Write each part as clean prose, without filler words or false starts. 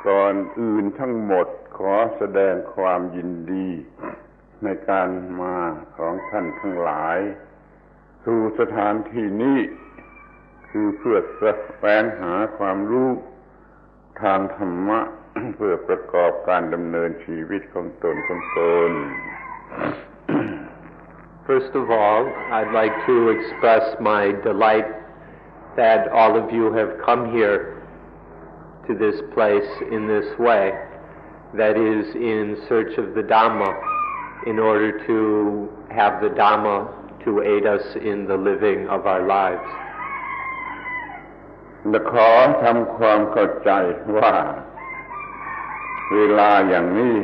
ก่อนอื่นทั้งหมดขอแสดงความยินดีในการมาของท่านทั้งหลายสู่สถานที่นี้คือเพื่อแสวงหาความรู้ทางธรรมะ เพื่อประกอบการดำเนินชีวิตของตน First of all, I'd like to express my delight that all of you have come here to this place in this way, that is, in search of the Dhamma, in order to have the Dhamma to aid us in the living of our lives. และขอทำความเข้าใจว่าเวลาอย่างนี้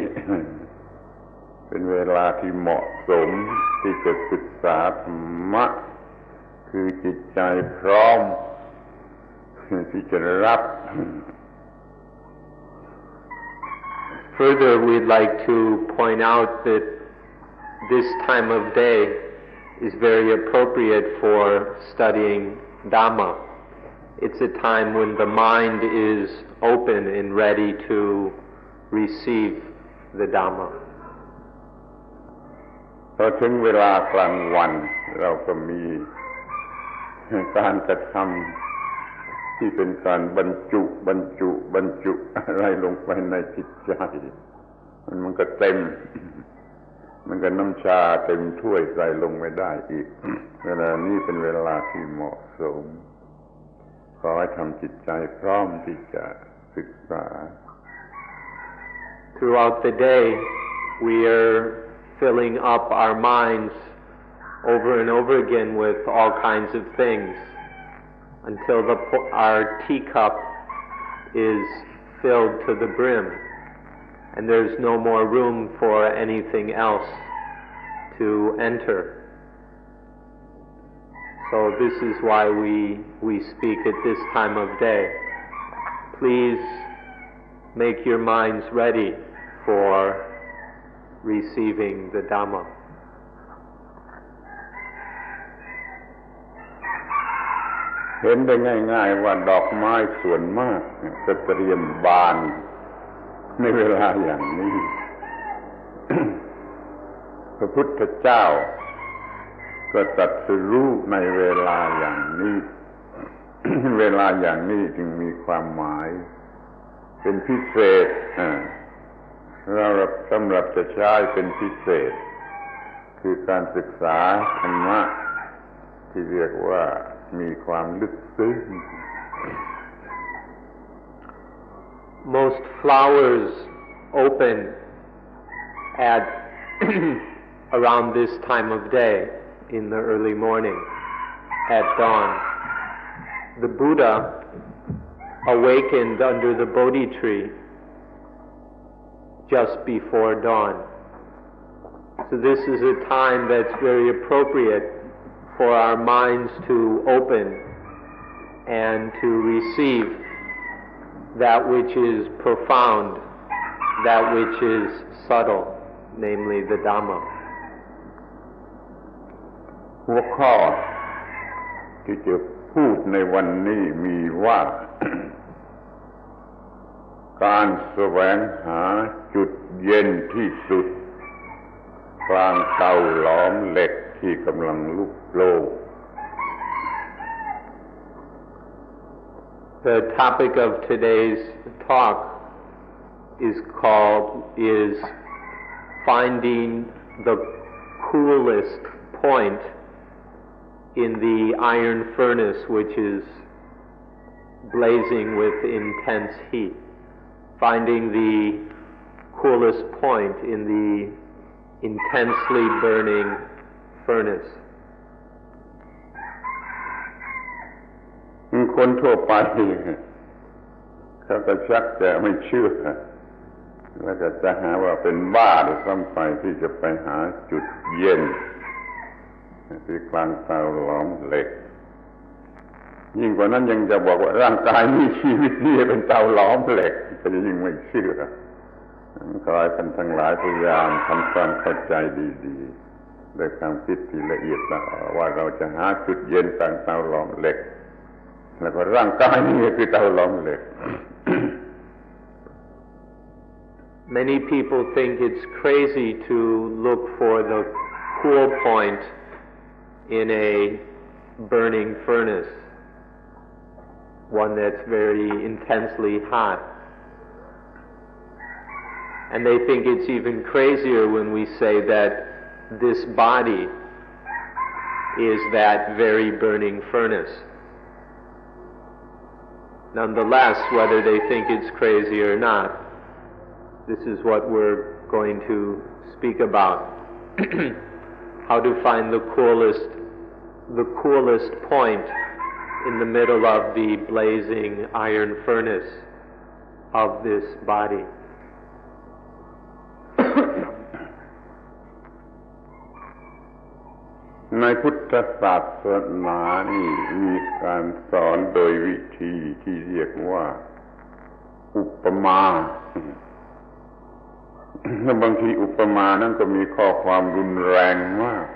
เป็นเวลาที่เหมาะสมที่จะศึกษาธรรมะคือจิตใจพร้อมที่จะรับ Further, we'd like to point out that this time of day is very appropriate for studying Dhamma. It's a time when the mind is open and ready to receive the Dhamma. พอถึงเวลากลางวันเราก็มีการกระทำที่เป็นการบรรจุอะไรลงไปในจิตใจมันก็เต็มมันก็น้ำชาเต็มถ้วยใส่ลงไม่ได้อีกเวลานี้เป็นเวลาที่เหมาะสมขอให้ทำจิตใจพร้อมที่จะศึกษา Throughout the day, we are filling up our minds over and over again with all kinds of things until our teacup is filled to the brim and there's no more room for anything else to enter. So this is why we speak at this time of day. Please make your minds ready for receiving the Dhamma. เห็นได้ง่ายๆว่าดอกไม้ส่วนมากจะเตรียมบานในเวลาอย่างนี้ พระพุทธเจ้าก็ตรัสรู้ในเวลาอย่างนี้ เวลาอย่างนี้จึงมีความหมายเป็นพิเศษสำหรับจะใช้เป็นพิเศษคือการศึกษาธรรมะที่เรียกว่ามีความลึกซึ้ง Most flowers open at around this time of day in the early morning at dawn. The Buddha awakened under the Bodhi tree just before dawn. So this is a time that's very appropriate for our minds to open and to receive that which is profound, that which is subtle, namely the Dhamma. หัวข้อที่จะพูดในวันนี้มีว่า การแสวงหาจุดเย็นที่สุดกลางเตาหลอมเหล็กที่กำลังลุกโชน The topic of today's talk is finding the coolest point in the iron furnace which is blazing with intense heat. Finding the coolest point in the intensely burning furnace. คนทั่วไปเขาก็ชักจะไม่เชื่อแล้วก็จะหาว่าเป็นบ้าหรือซ้ำไปที่จะไปหาจุดเย็นที่กลางเตาหลอมเหล็กยิ่งกว่านั้นยังจะบอกว่าร่างกายนี้ชีวิตนี้เป็นเตาหลอมเหล็กก็จะยิ่งไม่เชื่อขอให้ท่านทั้งหลายพยายามทำความเข้าใจดีๆด้วยความคิดที่ละเอียดว่าเราจะหาจุดเย็นกลางเตาหลอมเหล็ก แล้วก็ร่างกายนี่คือเตาหลอมเหล็ก Many people think it's crazy to look for the cool point in a burning furnace, one that's very intensely hot. And they think it's even crazier when we say that this body is that very burning furnace. Nonetheless, whether they think it's crazy or not, this is what we're going to speak about. How to find the coolest point in the middle of the blazing iron furnace of this body. ในพุทธศาสนานี่มีการสอนโดยวิธีที่เรียกว่าอุปมาและบางทีอุปมานั้นก็มีข้อความรุนแรงมาก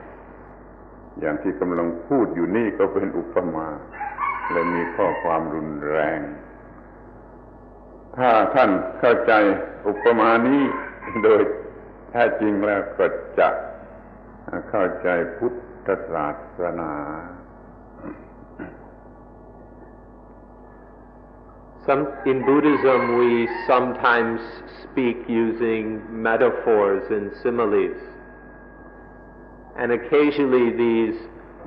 อย่างที่กำลังพูดอยู่นี่ก็เป็นอุปมาและมีข้อความรุนแรงถ้าท่านเข้าใจอุปมานี้โดยแท้จริงแล้วก็จะเข้าใจพุทธศาสนา In Buddhism, we sometimes speak using metaphors and similes, and occasionally these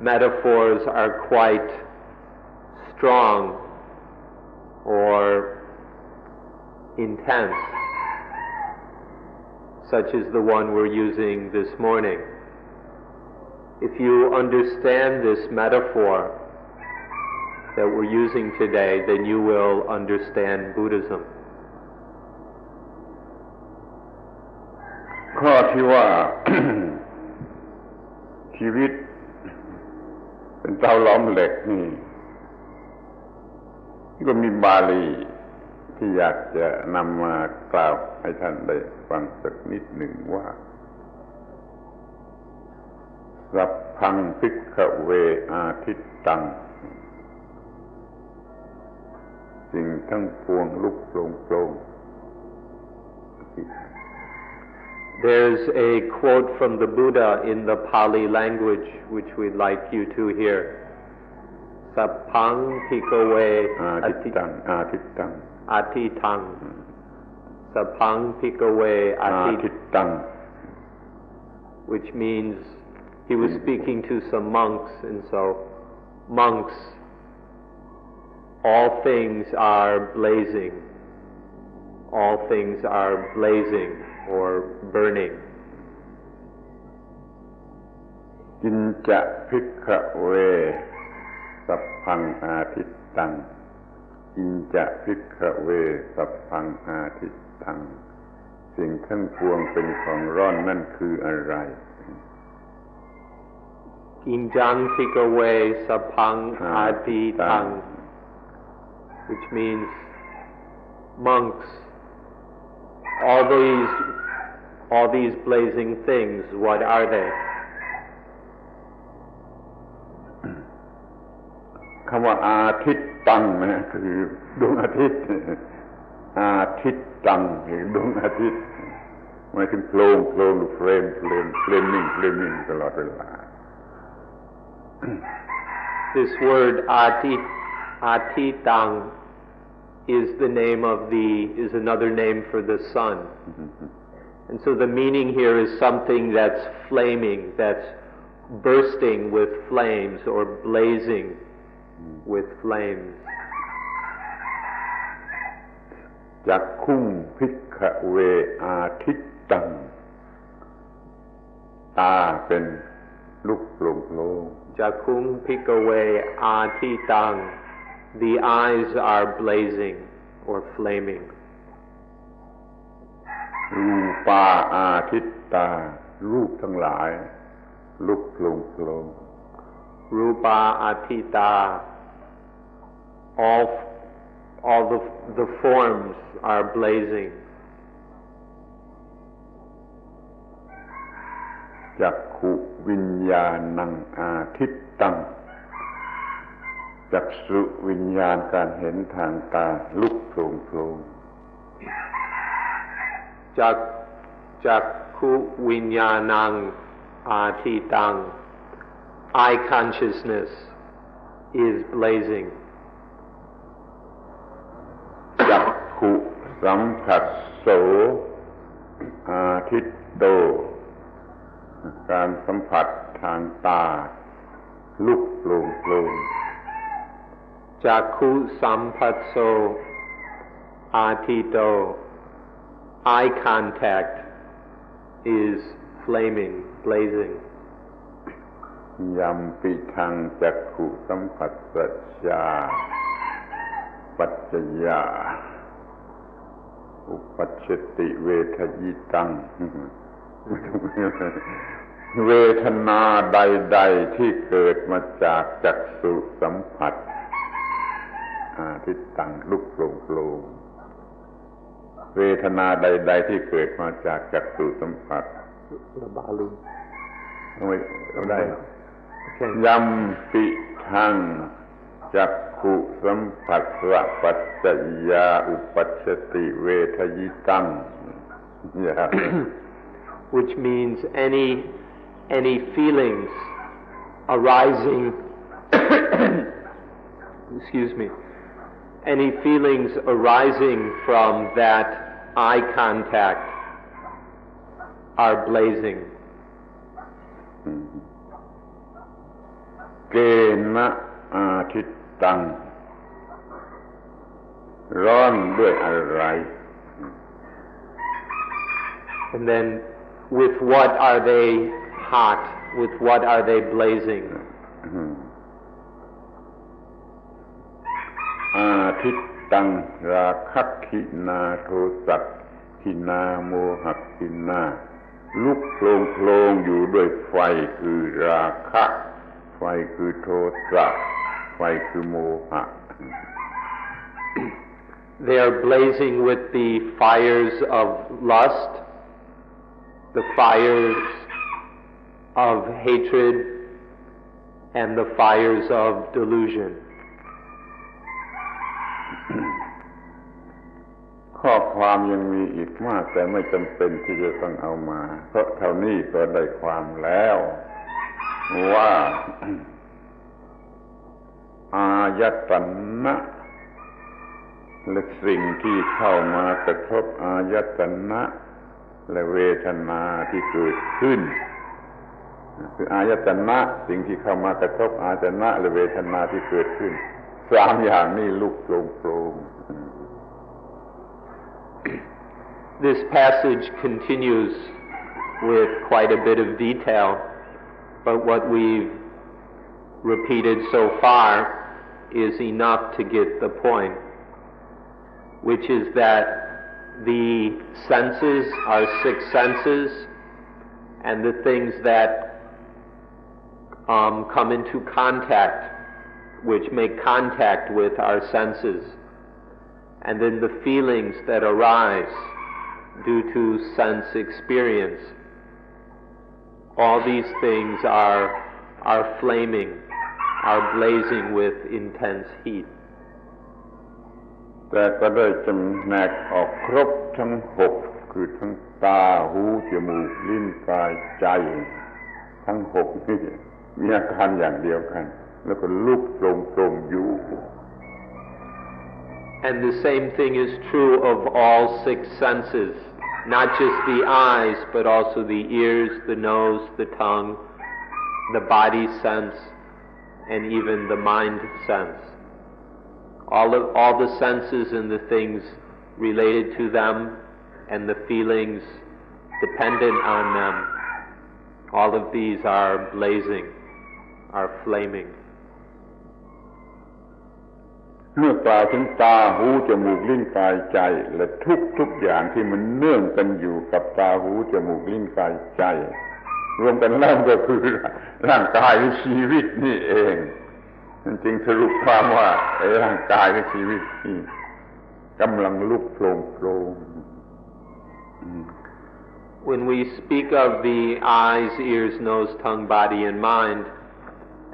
metaphors are quite strong or intense, such as the one we're using this morning. If you understand this metaphor that we're using today, then you will understand Buddhism. ข้อที่ว่า ชีวิตเป็นเตาหลอมเหล็กนี่ก็มีบาลีที่อยากจะนำมากล่าวให้ท่านได้ฟังสักนิดหนึ่งว่าสัพพังภิกขเวอาทิตตังสิ่งทั้งปวงลุกโปร่ง There's a quote from the Buddha in the Pali language which we'd like you to hear. Sappang Phikkhave Atitang Atitang Sappang Phikkhave Atitang, which means he was speaking to some monks, and so monks, all things are blazing, all things are blazing or burning. กินจะภิกขเวสัพพังอาทิตตังกินจะภิกขเวสัพพังอาทิตตังสิ่งทั้งปวงเป็นของร้อนนั่นคืออะไร Kinjang Phikkhave Sappang Atitang, which means monks, all these blazing things, what are they? คำว่าอาทิตตังนะคือดวงอาทิตย์อาทิตตังคือดวงอาทิตย์หมายถึงโพลงหรือเฟรมนิ่งตลอดเวลา This word atitang is another name for the sun. And so the meaning here is something that's flaming, that's bursting with flames or blazing with flames. จักขุงภิกขเวอาทิตตังตาเป็นลุกโผล่ Jakung Phikkhave Atitang, the eyes are blazing or flaming. รูปาอาทิตตารูปทั้งหลายลุกโผล่ Rupa Atita, all the forms are blazing. จักขุวิญญาณังอาทิตตังจักษุวิญญาณการเห็นทางตาลุกโผล่ จักขุวิญญาณังอาทิตัง eye consciousness is blazing. จักขุสัมผัสโสอาทิตโตการสัมผัสทางตาลุกโผล่ง จักขุสัมผัสโสอาทิโต eye contact is flaming, blazing. ยัมปิทังจักขุสัมผัสสัจจาปัจจยาอุปัชชติเวทยิตัง เวทนาใดๆที่เกิดมาจากจักษุสัมผัสอาทิตตังลุกโผล่เวทนาใดๆที่เกิดมาจากจักษุสัมผัสระบาลุเอาได้ยัมปิทังจักขุสัมผัสสะปัจจยาอุปัชชติเวทยิตัง which means any feelings arising excuse me, any feelings arising from that eye contact are blazing. เกณะอาทิตตังร้อนด้วยอะไร And then with what are they hot? With what are they blazing? อาทิตตังราคะขินาโทสัตขินาโมหขินาลุกโผล่อยู่ด้วยไฟคือราคะไฟคือโทสะไฟคือโมหะ They are blazing with the fires of lust, the fires of hatred, and the fires of delusion. ข้อความยังมีอีกมากแต่ไม่จำเป็นที่จะต้องเอามาเพราะเท่านี้ก็ได้ความแล้วว่าอายตนะและสิ่งที่เข้ามากระทบอายตนะและเวทนาที่เกิดขึ้นคืออายตนะสิ่งที่เข้ามากระทบอายตนะและเวทนาที่เกิดขึ้นสามอย่างนี้ลุกโผล่ This passage continues with quite a bit of detail, but what we've repeated so far is enough to get the point, which is that the senses are six senses, and the things that come into contact, which make contact with our senses, and then the feelings that arise due to sense experience. All these things are flaming, are blazing with intense heat. แต่ก็ได้จำแนกออกครบทั้งหกคือทั้งตาหูจมูกลิ้นกายใจทั้งหกนี่มีอาการอย่างเดียวกันแล้วก็ลุกโผล่อยู่ And the same thing is true of all six senses, not just the eyes, but also the ears, the nose, the tongue, the body sense, and even the mind sense. All the senses and the things related to them and the feelings dependent on them, all of these are blazing, are flaming. เมื่อกล่าวถึงตาหูจมูกลิ้นกายใจและทุกอย่างที่มันเนื่องกันอยู่กับตาหูจมูกลิ้นกายใจรวมกันแล้วก็คือร่างกายหรือชีวิตนี่เองจริงสรุปความว่าร่างกายหรือชีวิตนี่กำลังลุกโผล่ When we speak of the eyes, ears, nose, tongue, body, and mind,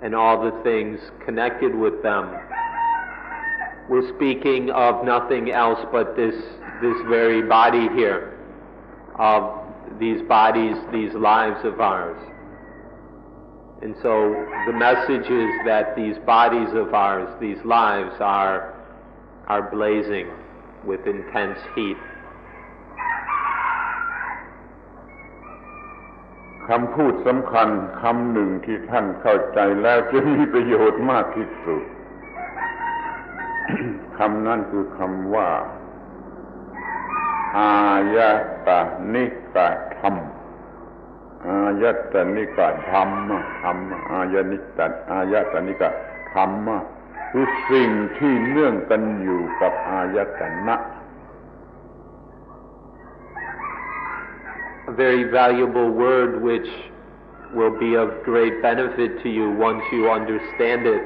and all the things connected with them, we're speaking of nothing else but this very body here. of these bodies, these lives of ours. And so the message is that these bodies of ours, these lives are blazing with intense heat. คำพูดสำคัญคำหนึ่งที่ท่านเข้าใจแล้วจะมีประโยชน์มากที่สุด คำนั้นคือคำว่าอายตนิกธรรมอายตนิกธรรมอายตนิกธรรมคือสิ่งที่เนื่องกันอยู่กับอายตนะ A very valuable word which will be of great benefit to you once you understand it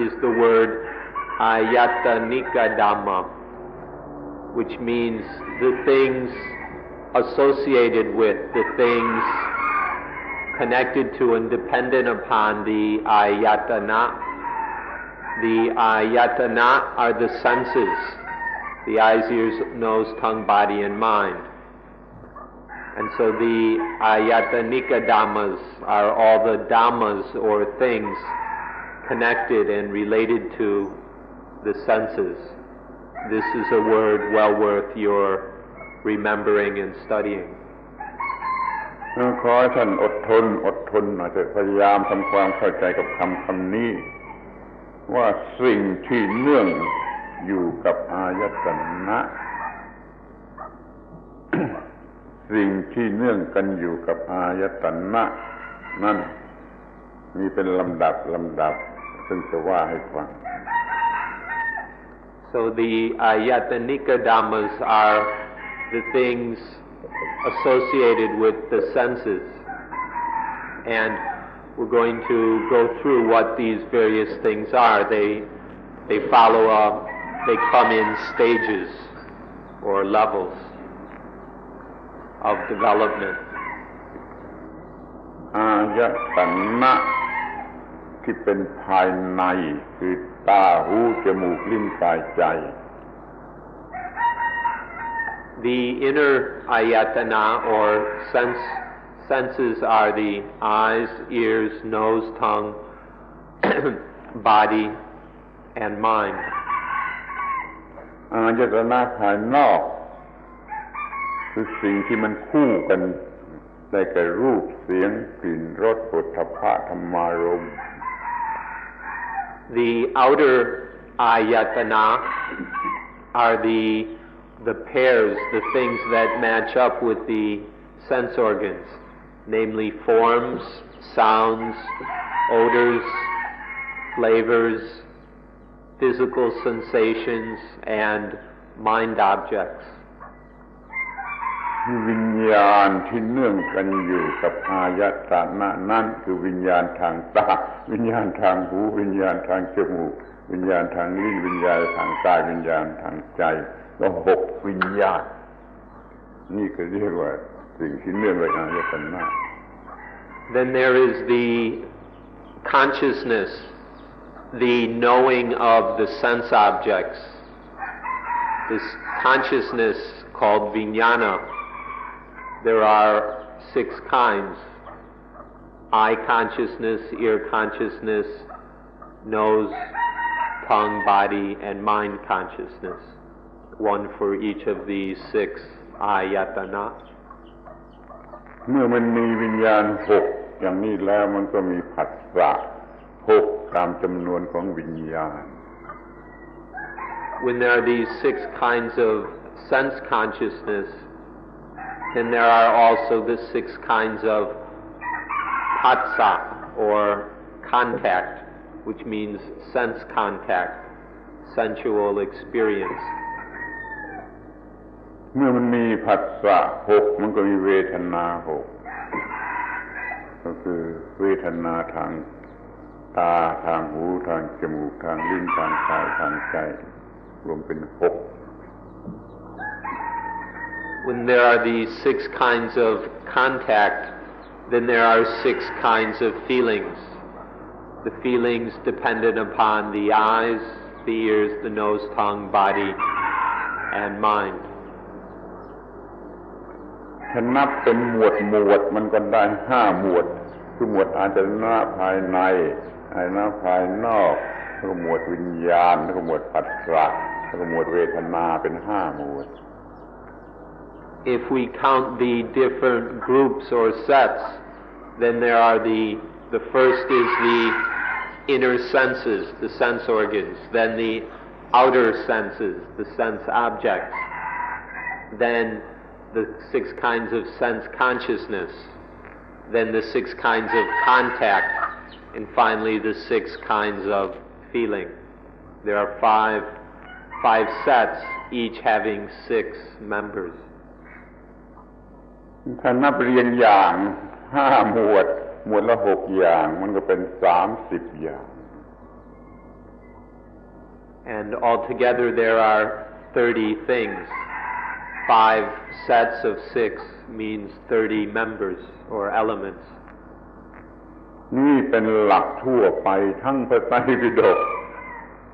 is the word ayatanika dhamma, which means the things associated with, the things connected to and dependent upon the ayatana. The ayatana are the senses, the eyes, ears, nose, tongue, body, and mind. And so the ayatanika dhammas are all the dhammas or things connected and related to the senses. This is a word well worth your remembering and studying. ขอให้ท่านอดทนหน่อยเถิดพยายามทำความเข้าใจกับคำนี้ว่าสิ่งที่เนื่องอยู่กับอายตนะ สิ่งที่เนื่องกันอยู่กับอายตนะนั่นมีเป็นลำดับซึ่งจะว่าให้ฟัง So the ayatanika dhammas are the things associated with the senses, and we're going to go through what these various things are. They come in stages or levels of development. อายตนะที่เป็นภายในคือตาหูจมูกลิ้นกายใจ The inner ayatana or senses are the eyes, ears, nose, tongue, body, and mind. อายตนะภายนอกคือสิ่งที่มันคู่กันได้แก่รูปเสียงกลิ่นรสโผฏฐัพพะธรรมารมณ์ The outer ayatana are the pairs, the things that match up with the sense organs, namely forms, sounds, odors, flavors, physical sensations, and mind objects. วิญญาณที่เนื่องกันอยู่กับอายตนะนั้นคือวิญญาณทางตาวิญญาณทางหูวิญญาณทางจมูกวิญญาณทางลิ้นวิญญาณทางกายวิญญาณทางใจก็6วิญญาณนี่ก็เรียกว่าสิ่งที่เนื่องด้วยอายตนะ Then there is the consciousness, the knowing of the sense objects. This consciousness called vijnana. There are 6 kinds: eye consciousness, ear consciousness, nose, tongue, body, and mind consciousness. One for each of these 6 ayatana. เมื่อมันมีวิญญาณ6อย่างนี้แล้วมันก็มีผัสสะ6ตามจำนวนของวิญญาณ When there are these 6 kinds of sense consciousness, then there are also the 6 kinds of phassa or contact, which means sense contact, sensual experience. เมื่อมันมีผัสสะ6มันก็มีเวทนา6ก็คือเวทนาทางตาทางหูทางจมูกทางลิ้นทางกายทางใจรวมเป็น6 When there are these 6 kinds of contact, then there are 6 kinds of feelings. The feelings dependent upon the eyes, the ears, the nose, tongue, body, and mind. ถ้านับเป็นหมวดมันก็ได้5 หมวดคือหมวดอาจนะภายในอาจนะภายนอกแล้วก็หมวดวิญญาณแล้วก็หมวดผัสสะแล้วก็หมวดเวทนาเป็น5 หมวด If we count the different groups or sets, then there are the first is the inner senses, the sense organs, then the outer senses, the sense objects, then the 6 kinds of sense consciousness, then the 6 kinds of contact, and finally the 6 kinds of feeling. There are five sets, each having 6 members. ถ้านับเรียงอย่าง5 หมวดละ6 อย่างมันก็เป็น30 อย่าง And altogether there are 30 things. 5 sets of 6 means 30 members or elements. นี่เป็นหลักทั่วไปทั้งพระไตรปิฎก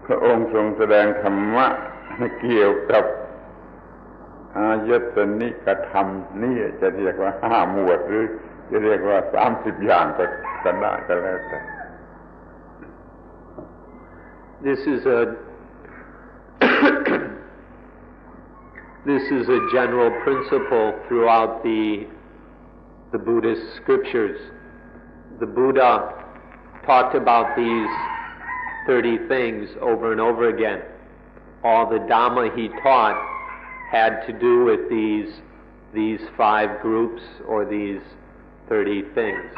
พระองค์ทรงแสดงธรรมะเกี่ยวกับอายตนิกธรรมนี่จะเรียกว่า5 หมวดหรือจะเรียกว่า30 อย่างก็ได้ก็แล้วแต่ This is a general principle throughout the Buddhist scriptures. The Buddha talked about these 30 things over and over again. All the Dhamma he taught had to do with these 5 groups or these 30 things.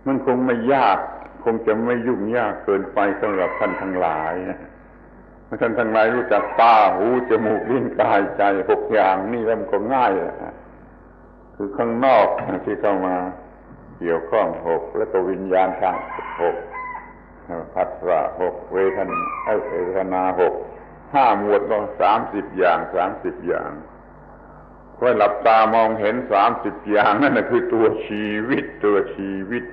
มันคงไม่ยากคงจะไม่ยุ่งยากเกินไปสำหรับท่านทั้งหลายท่านทั้งหลายรู้จักตาหูจมูกลิ้นกายใจ6 อย่างนี่แล้วมันก็ง่ายคือข้างนอกที่เข้ามาเกี่ยวข้อง6แล้วก็วิญญาณทาง6ผัสสะ6เวทนา6 5 หมวดก็30 อย่าง30 อย่างค่อยหลับตามองเห็น30 อย่างนั่นน่ะคือตัวชีวิต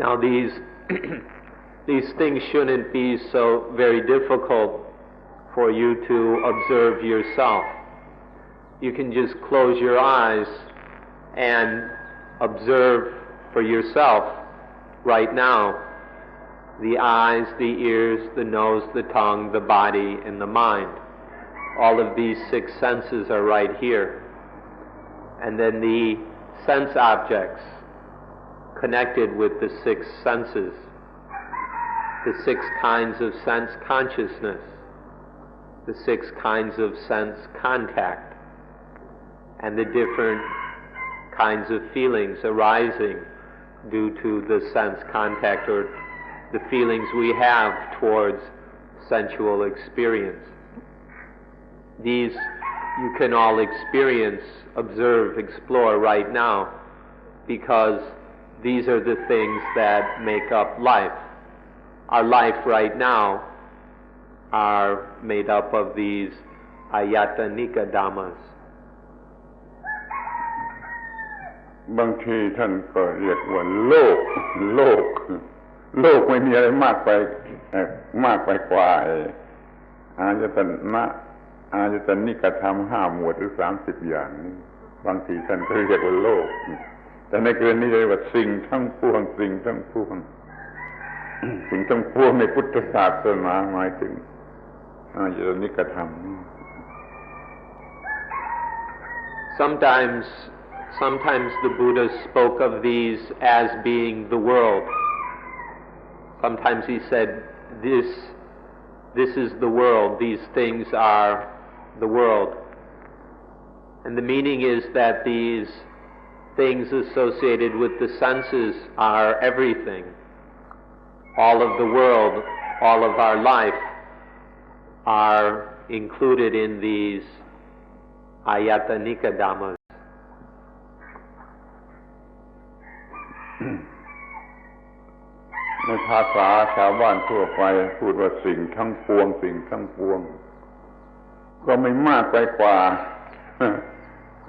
Now these things shouldn't be so very difficult for you to observe yourself. You can just close your eyes and observe for yourself right now the eyes, the ears, the nose, the tongue, the body, and the mind. All of these 6 senses are right here. And then the sense objects connected with the 6 senses, the 6 kinds of sense consciousness, the 6 kinds of sense contact, and the different kinds of feelings arising due to the sense contact or the feelings we have towards sensual experience. These you can all experience, observe, explore right now, because these are the things that make up life. Our life right now are made up of these ayatanika dhammas. บางทีท่านก็เรียกว่าโลกไม่มีอะไรมากไปกว่าอายตนิกธรรม5 หมวดหรือ30 อย่างนี้บางทีท่านก็เรียกว่าโลกแต่ในกรณีนี้เรียกว่าสิ่งทั้งปวงในพุทธศาสนาหมายถึงอายตนิกธรรม Sometimes the Buddha spoke of these as being the world. Sometimes he said, this is the world, these things are the world. And the meaning is that these things associated with the senses are everything. All of the world, all of our life are included in these ayatanika dhammas. ในภาษาชาวบ้านทั่วไปพูดว่าสิ่งทั้งปวงก็ไม่มากไปกว่า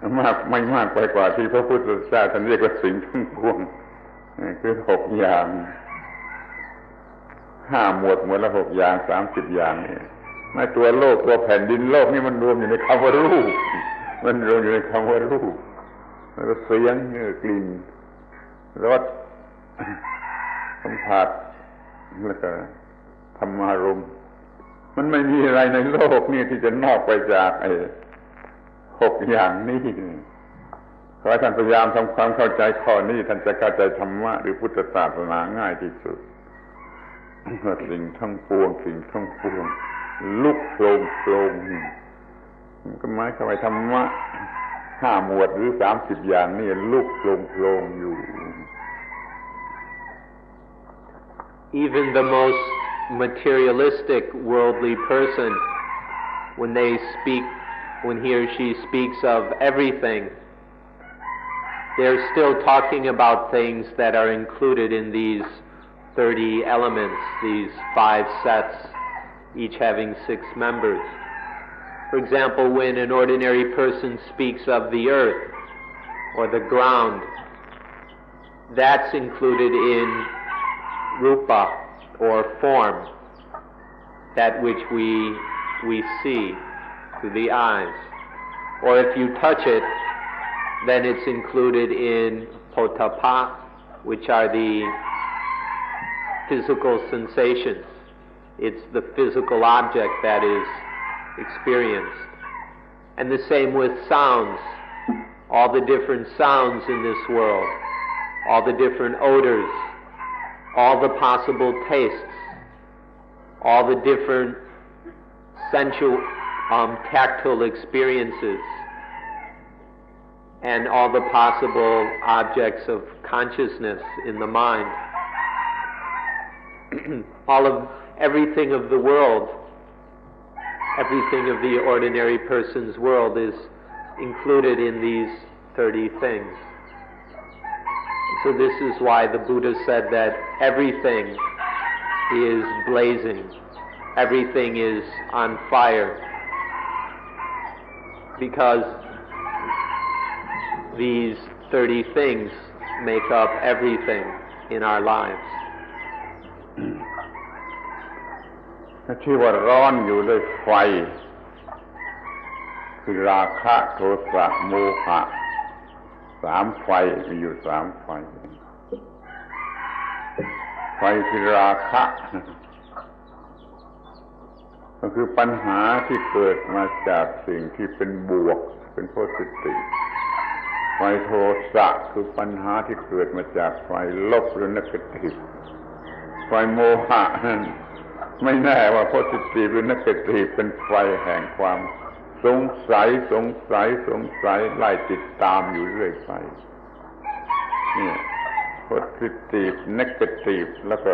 ไม่มากไปกว่าที่พระพุทธเจ้าท่านเรียกว่าสิ่งทั้งปวงคือ6 อย่าง5 หมวดละ6 อย่าง30 อย่างนี่ ในตัวโลกตัวแผ่นดินโลกนี่มันรวมอยู่ในคำว่ารูปมันรวมอยู่ในคำว่ารูปแล้วก็เสียงกลิ่นรสสัมผัสแล้วก็ธรรมารมณ์มันไม่มีอะไรในโลกนี่ที่จะนอกไปจากไอ้6อย่างนี้ขอให้ท่านพยายามทำความเข้าใจข้อนี้ท่านจะเข้าใจธรรมะหรือพุทธศาสนาง่ายที่สุดสิ่งทั้งปวงลุกโผล่ก็หมายเข้าไปธรรมะ5 หมวดหรือ30อย่างนี่ลุกโผล่อยู่ Even the most materialistic worldly person, when he or she speaks of everything, they're still talking about things that are included in these 30 elements, these 5 sets, each having 6 members. For example, when an ordinary person speaks of the earth or the ground, that's included in rupa, or form, that which we see through the eyes. Or if you touch it, then it's included in potappa, which are the physical sensations. It's the physical object that is experienced. And the same with sounds. All the different sounds in this world, all the different odors, all the possible tastes, all the different sensual, tactile experiences, and all the possible objects of consciousness in the mind. Everything of the world, everything of the ordinary person's world is included in these 30 things. So this is why the Buddha said that everything is blazing, everything is on fire, because these 30 things make up everything in our lives. ที่ว่าร้อนอยู่ด้วยไฟคือราคะโทสะโมหะ3 ไฟมีอยู่3 ไฟไฟคือราคะก็คือปัญหาที่เกิดมาจากสิ่งที่เป็นบวกเป็นโพสิทีฟไฟโทสะคือปัญหาที่เกิดมาจากไฟลบหรือเนกาทีฟไฟโมหะนั้นไม่แน่ว่าโพสิทีฟหรือเนกาทีฟเป็นไฟแห่งความสงสัยไล่ติดตามอยู่เรื่อยไปนี่โพสิทีฟเนกาทีฟแล้วก็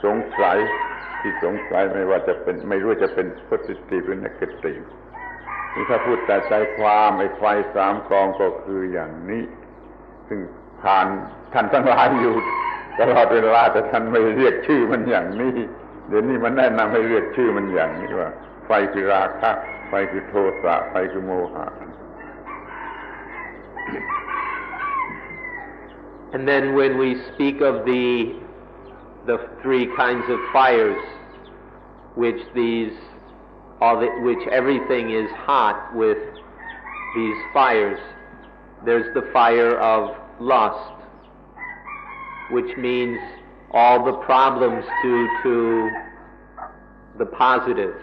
สงสัยที่สงสัยไม่รู้จะเป็นโพสิทีฟหรือเนกาทีฟนี่ถ้าพูดแต่ใจความไอ้ไฟ3 กองก็คืออย่างนี้ซึ่งผ่านท่านทั้งหลายอยู่ตลอดเวลาแต่ท่านไม่เรียกชื่อมันอย่างนี้เดี๋ยวนี้มันแนะนำให้เรียกชื่อมันอย่างนี้ว่าไฟคือราคะไฟคือโทสะไฟคือโมหะ And then when we speak of the 3 kinds of fires, which everything is hot with these fires, there's the fire of lust, which means all the problems due to the positive.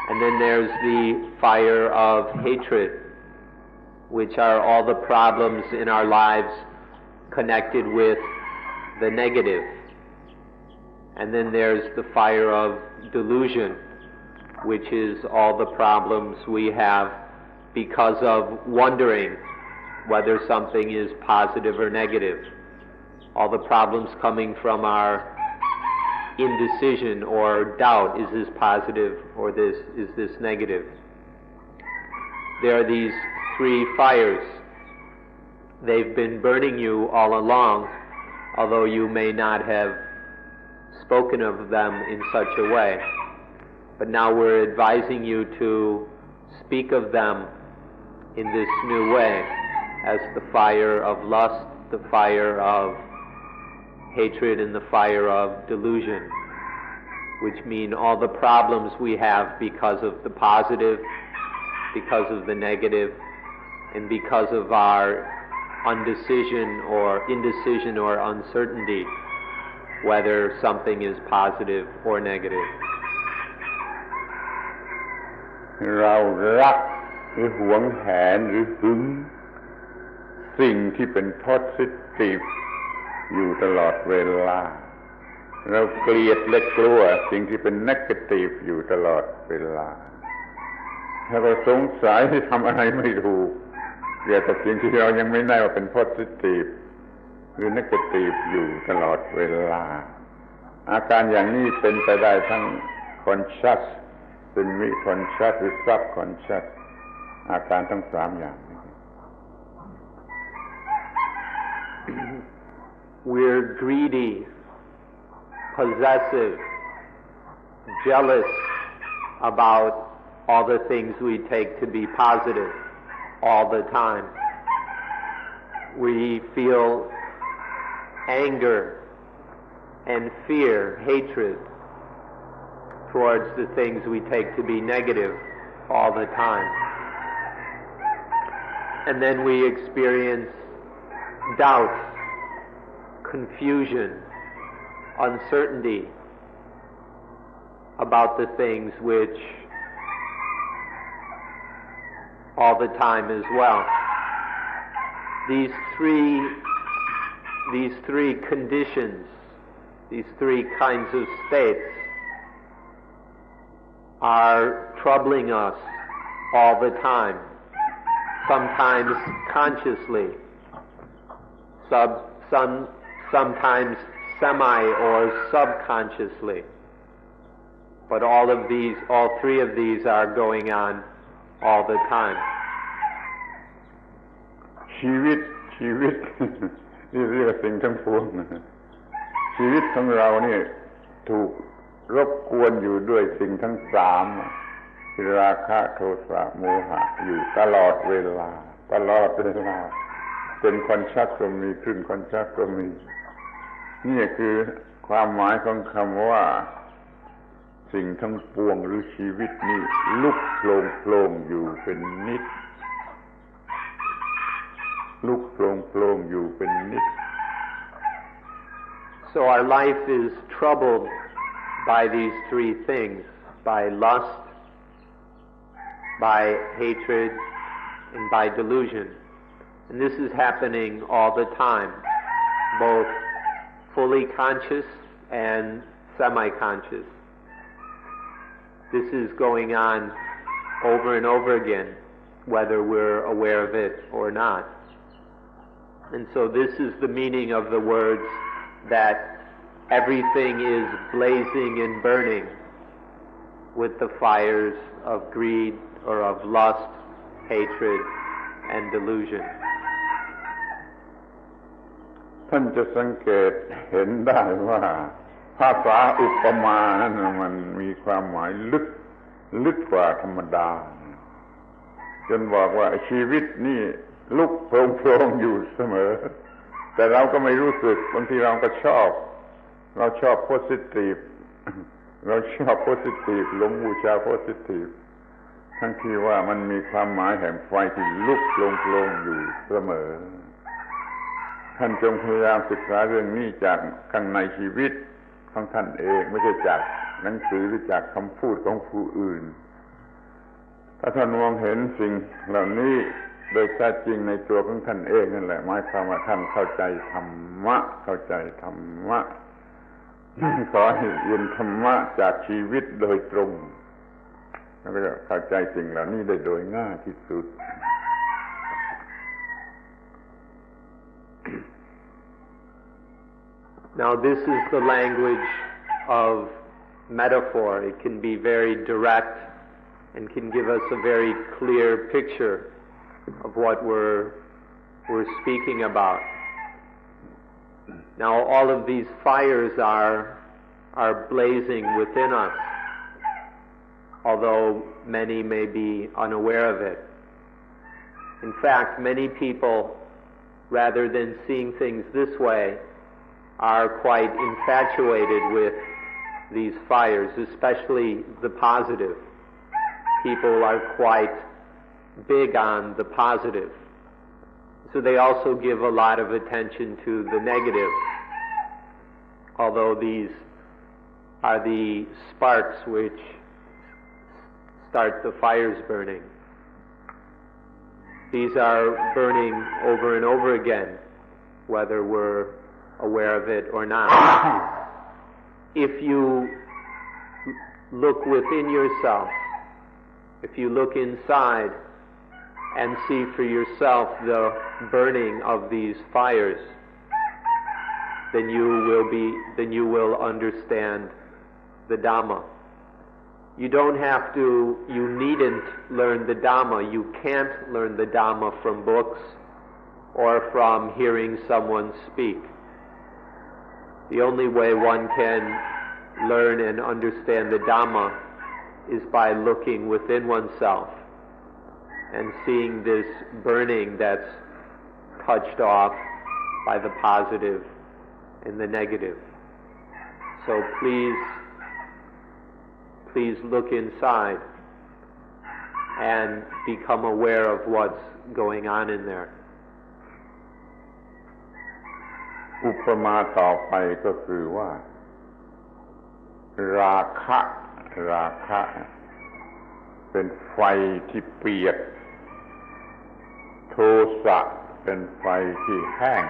And then there's the fire of hatred, which are all the problems in our lives connected with the negative. And then there's the fire of delusion, which is all the problems we have because of wondering whether something is positive or negative. All the problems coming from our indecision or doubt, is this positive or is this negative? There are these 3 fires. They've been burning you all along, although you may not have spoken of them in such a way. But now we're advising you to speak of them in this new way, as the fire of lust, the fire of hatred, and the fire of delusion. which mean all the problems we have because of the positive, because of the negative, and because of our indecision or uncertainty whether something is positive or negative. เรารักหรือหวงแหนหรือหึงสิ่งที่เป็น positive อยู่ตลอดเวลาเราเกลียดและกลัวสิ่งที่เป็น negative อยู่ตลอดเวลาถ้าเราสงสัยที่ทำอะไรไม่ถูกเกี่ยวกับสิ่งที่เรายังไม่ได้ว่าเป็น positive หรือ negative อยู่ตลอดเวลาอาการอย่างนี้เป็นไปได้ทั้ง conscious เป็น conscious หรือ subconscious อาการทั้งสามอย่าง We're greedy, possessive, jealous about all the things we take to be positive all the time. We feel anger and fear, hatred towards the things we take to be negative all the time. And then we experience doubts, confusion, uncertainty about the things which all the time as well. These three conditions, these three kinds of states are troubling us all the time, sometimes consciously, sometimes semi or subconsciously. But all three of these are going on all the time. ชีวิต นี่เรียกสิ่งทั้งปวงชีวิตของเราเนี่ยถูกรบกวนอยู่ด้วยสิ่งทั้งสามคือราคะโทสะโมหะอยู่ตลอดเวลาเป็นคอนชักก็มีครึ่งคอนชักก็มีนี่คือความหมายของคำว่าสิ่งทั้งปวงหรือชีวิตนี้ลุกโผล่อยู่เป็นนิดลุกโผล่อยู่เป็นนิด So our life is troubled by these three things, by lust, by hatred, and by delusion. And this is happening all the time, both fully conscious and semi-conscious. This is going on over and over again, whether we're aware of it or not. And so this is the meaning of the words that everything is blazing and burning with the fires of greed or of lust, hatred, and delusion. ท่านจะสังเกตเห็นได้ว่าภาษาอุปมานั้นมันมีความหมายลึกกว่าธรรมดาจนบอกว่าชีวิตนี่ลุกโผล่อยู่เสมอแต่เราก็ไม่รู้สึกบางทีเราก็ชอบโพสิทีฟหลงบูชาโพสิทีฟทั้งที่ว่ามันมีความหมายแห่งไฟที่ลุกโผล่อยู่เสมอท่านจงพยายามศึกษาเรื่องนี้จากข้างในชีวิตของท่านเองไม่ใช่จากหนังสือหรือจากคำพูดของผู้อื่นถ้าท่านมองเห็นสิ่งเหล่านี้โดยแท้จริงในตัวของท่านเองนั่นแหละหมายความว่าท่านเข้าใจธรรมะขอให้เรียนธรรมะจากชีวิตโดยตรงแล้วก็เข้าใจสิ่งเหล่านี้ได้โดยง่ายที่สุด Now this is the language of metaphor. It can be very direct and can give us a very clear picture of what we're speaking about. Now all of these fires are blazing within us, although many may be unaware of it. In fact, many people, rather than seeing things this way, are quite infatuated with these fires, especially the positive. People are quite big on the positive. So they also give a lot of attention to the negative, although these are the sparks which start the fires burning. These are burning over and over again, whether we're aware of it or not. If you look within yourself, if you look inside and see for yourself the burning of these fires, then you will understand the Dhamma. You needn't learn the Dhamma. You can't learn the Dhamma from books or from hearing someone speak. The only way one can learn and understand the Dhamma is by looking within oneself and seeing this burning that's touched off by the positive and the negative. So please look inside and become aware of what's going on in there. อุปมาต่อไปก็คือว่าราคะเป็นไฟที่เปียกโทสะเป็นไฟที่แห้ง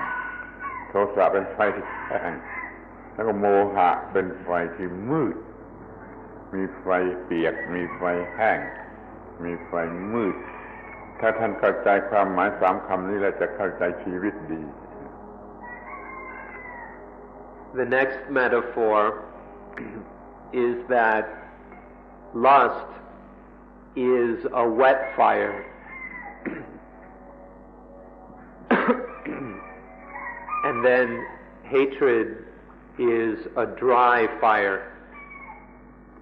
โทสะเป็นไฟที่แห้งแล้วก็โมหะเป็นไฟที่มืดมีไฟเปียกมีไฟแห้งมีไฟมืดถ้าท่านเข้าใจความหมายสามคำนี้แล้วจะเข้าใจชีวิตดี The next metaphor is that lust is a wet fire and then hatred is a dry fire,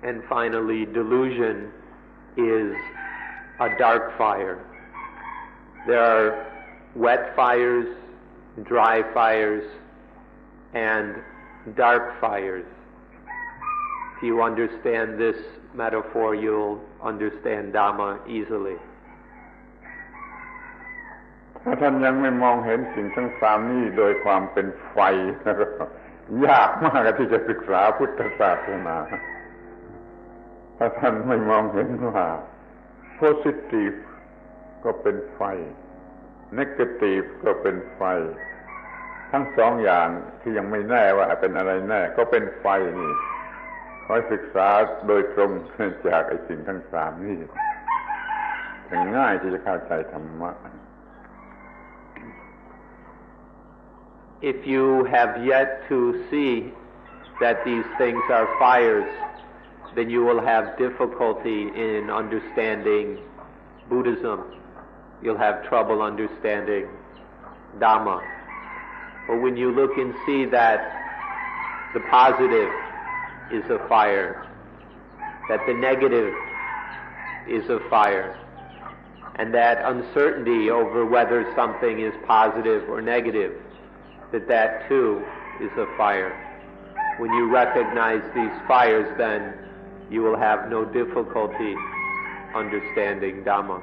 and finally delusion is a dark fire. There are wet fires, dry fires, and dark fires. If you understand this metaphor, you'll understand Dhamma easily. ถ้าท่านยังไม่มองเห็นสิ่งทั้งสามนี้โดยความเป็นไฟยากมากที่จะศึกษาพุทธศาสนาถ้าท่านไม่มองเห็นว่า positive ก็เป็นไฟ negative ก็เป็นไฟทั้งสองอย่างที่ยังไม่แน่ว่าเป็นอะไรแน่ก็เป็นไฟนี่ขอศึกษาโดยตรงจากไอ้สิ่งทั้งสามนี่ถึงง่ายที่จะเข้าใจธรรมะ If you have yet to see that these things are fires, then you will have difficulty in understanding Buddhism. You'll have trouble understanding Dhamma. But when you look and see that the positive is a fire, that the negative is a fire, and that uncertainty over whether something is positive or negative, that too is a fire. When you recognize these fires, then you will have no difficulty understanding Dhamma.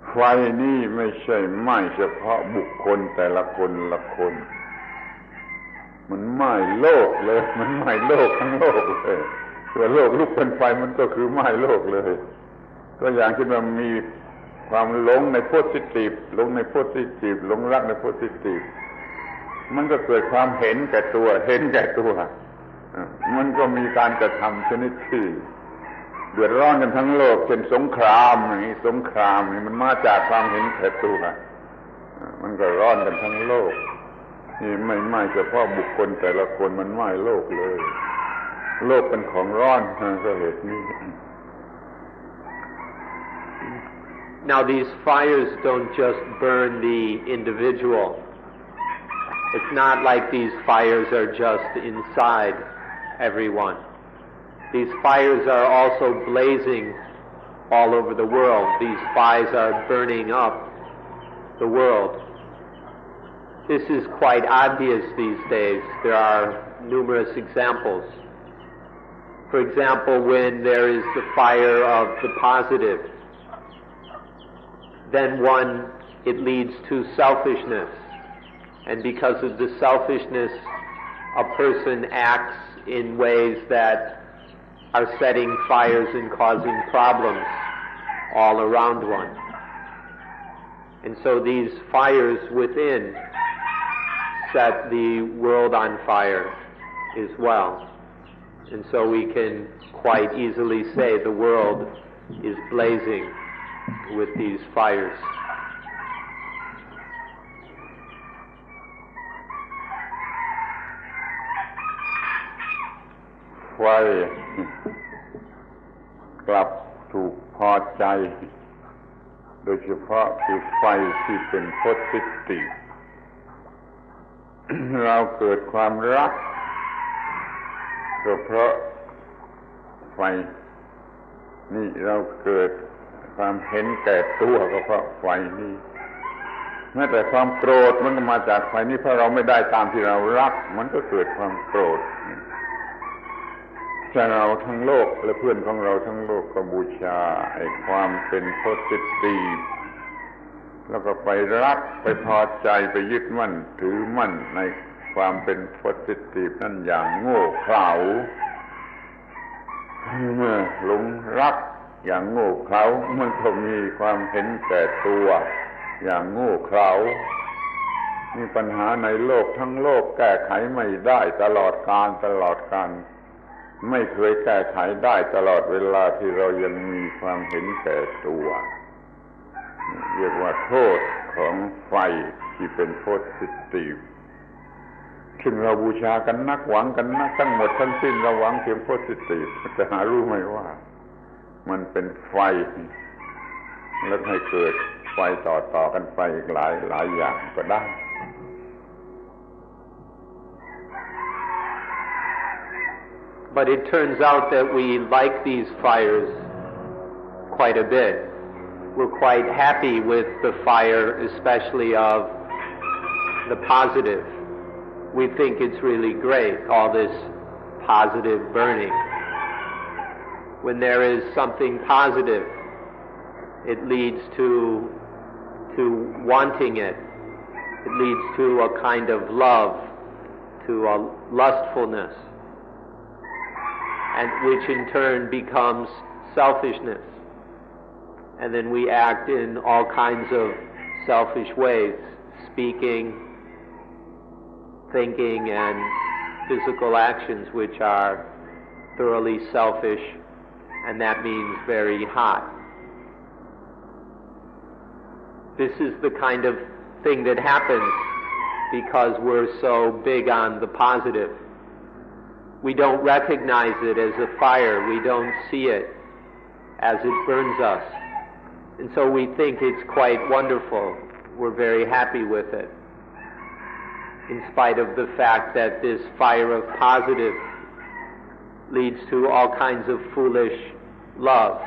ไฟนี่ไม่ใช่ไหม้เฉพาะบุคคลแต่ละคนละคนมันไหม้โลกเลยมันไหม้โลกทั้งโลกเลยตัวโลกลุกเป็นไฟมันก็คือไหม้โลกเลยก็อย่างที่มันมีความหลงในโพสิทีฟหลงในโพสิทีฟหลงรักในโพสิทีฟมันก็เกิดความเห็นแก่ตัวมันก็มีการกระทำชนิดที่เดือดร้อนกันทั้งโลกเป็นสงครามนี่สงครามนี่มันมาจากความเห็นแก่ตัวมันก็ร้อนกันทั้งโลกนี่ไม่เฉพาะบุคคลแต่ละคนมันไหม้โลกเลยโลกเป็นของร้อนก็เหตุนี้ Now these fires don't just burn the individual. It's not like these fires are just inside everyone. These fires are also blazing all over the world. These fires are burning up the world. This is quite obvious these days. There are numerous examples. For example, when there is the fire of the positive, then it leads to selfishness. And because of the selfishness, a person acts in ways that are setting fires and causing problems all around one. And so these fires within set the world on fire as well. And so we can quite easily say the world is blazing with these fires.ไฟกลับถูกพอใจโดยเฉพาะคือไฟที่เป็นโพสิทีฟ เราเกิดความรักก็เพราะไฟนี่เราเกิดความเห็นแก่ตัวก็เพราะไฟนี่แม้แต่ความโกรธมันก็มาจากไฟนี้เพราะเราไม่ได้ตามที่เรารักมันก็เกิดความโกรธแต่เราทั้งโลกและเพื่อนของเราทั้งโลกก็บูชาไอ้ความเป็นโพสิทีฟแล้วก็ไปรักไปพอใจไปยึดมั่นถือมั่นในความเป็นโพสิทีฟนั่นอย่างโง่เขลาเมื่อหลงรักอย่างโง่เขลามันก็มีความเห็นแก่ตัวอย่างโง่เขลามีปัญหาในโลกทั้งโลกแก้ไขไม่ได้ตลอดกาลไม่เคยแก้ไขได้ตลอดเวลาที่เรายังมีความเห็นแก่ตัวเรียกว่าโทษของไฟที่เป็นโพสิทีฟซึ่งเราบูชากันนักหวังกันนักทั้งหมดทั้งสิ้นเราหวังเพียงโพสิทีฟแต่หารู้ไหมว่ามันเป็นไฟแล้วให้เกิดไฟต่อกันไปอีกหลายอย่างก็ได้But it turns out that we like these fires quite a bit. We're quite happy with the fire, especially of the positive. We think it's really great, all this positive burning. When there is something positive, it leads to wanting it. It leads to a kind of love, to a lustfulness, and which in turn becomes selfishness. And then we act in all kinds of selfish ways, speaking, thinking, and physical actions which are thoroughly selfish, and that means very hot. This is the kind of thing that happens because we're so big on the positive. We don't recognize it as a fire. We don't see it as it burns us. And so we think it's quite wonderful. We're very happy with it, in spite of the fact that this fire of positive leads to all kinds of foolish love,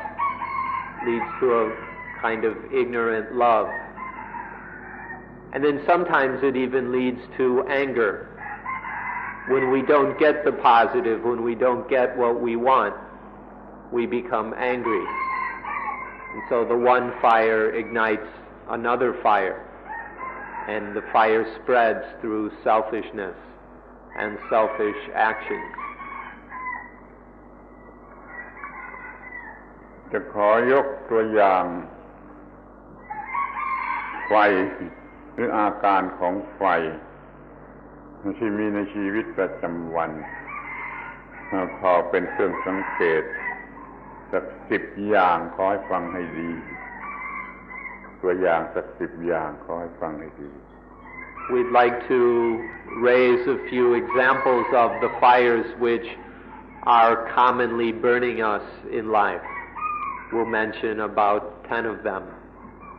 leads to a kind of ignorant love. And then sometimes it even leads to anger. When we don't get the positive, when we don't get what we want, we become angry. And so the one fire ignites another fire, and the fire spreads through selfishness and selfish actions. จะขอยกตัวอย่างไฟหรืออาการของไฟที่มีในชีวิตประจำวันพอเป็นเครื่องสังเกตสัก10 อย่างขอให้ฟังให้ดีตัวอย่างสัก10 อย่างขอให้ฟังให้ดี We'd like to raise a few examples of the fires which are commonly burning us in life. We'll mention about 10 of them.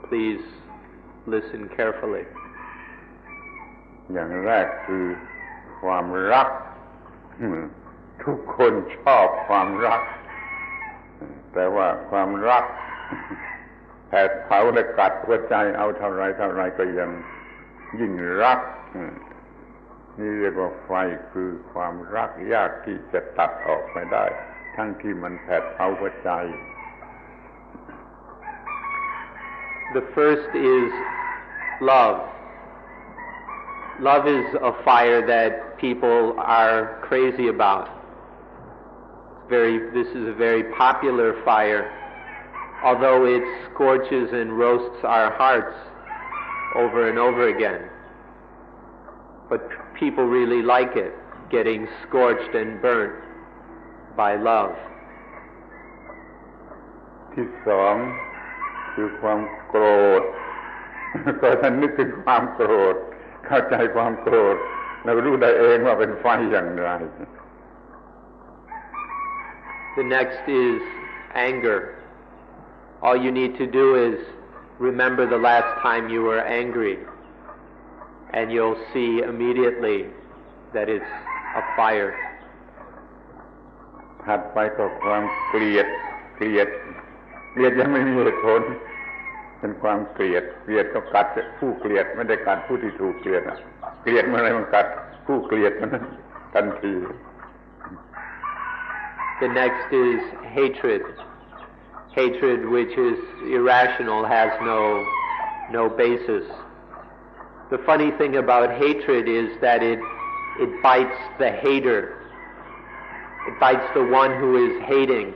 Please listen carefully. อย่างแรกคือความรักทุกคนชอบความรักแต่ว่าความรักแผดเผาและกัดหัวใจเอาเท่าไรก็ยังยิ่งรัก นี่เรียกว่าไฟคือความรักยากที่จะตัดออกไม่ได้ทั้งที่มันแผดเผาหัวใจ The first is love. Love is a fire that people are crazy about. This is a very popular fire, although it scorches and roasts our hearts over and over again. But people really like it, getting scorched and burnt by love. ที่สองคือความโกรธ ก็ท่านนึกถึงความโกรธเข้าใจความโกรธแล้วรู้ได้เองว่าเป็นไฟอย่างไร The next is anger. All you need to do is remember the last time you were angry, and you'll see immediately that it's a fire. ถัดไปก็ความเกลียดยังไม่มีเหตุผลเป็นความเกลียดก็กัดผู้เกลียดไม่ได้กัดผู้ที่ถูกเกลียดเกลียดเมื่อไรมันกัดผู้เกลียดมันทันที The next is hatred. Hatred which is irrational, has no basis. The funny thing about hatred is that it bites the hater. It bites the one who is hating.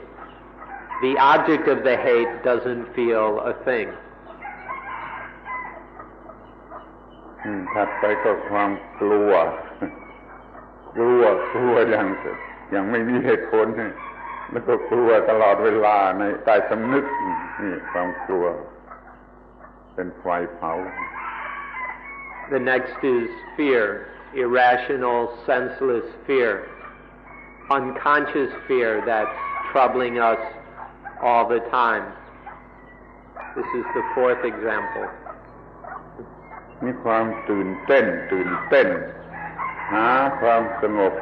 The object of the hate doesn't feel a thing. ถัดไปก็ความกลัวอย่างไม่มีเหตุผลแล้วก็กลัวตลอดเวลาในใต้สำนึกนี่ความกลัวเป็นไฟเผา The next is fear, irrational, senseless fear, unconscious fear that's troubling us all the time. This is the fourth example. มีความตื่นเต้นหาความสงบ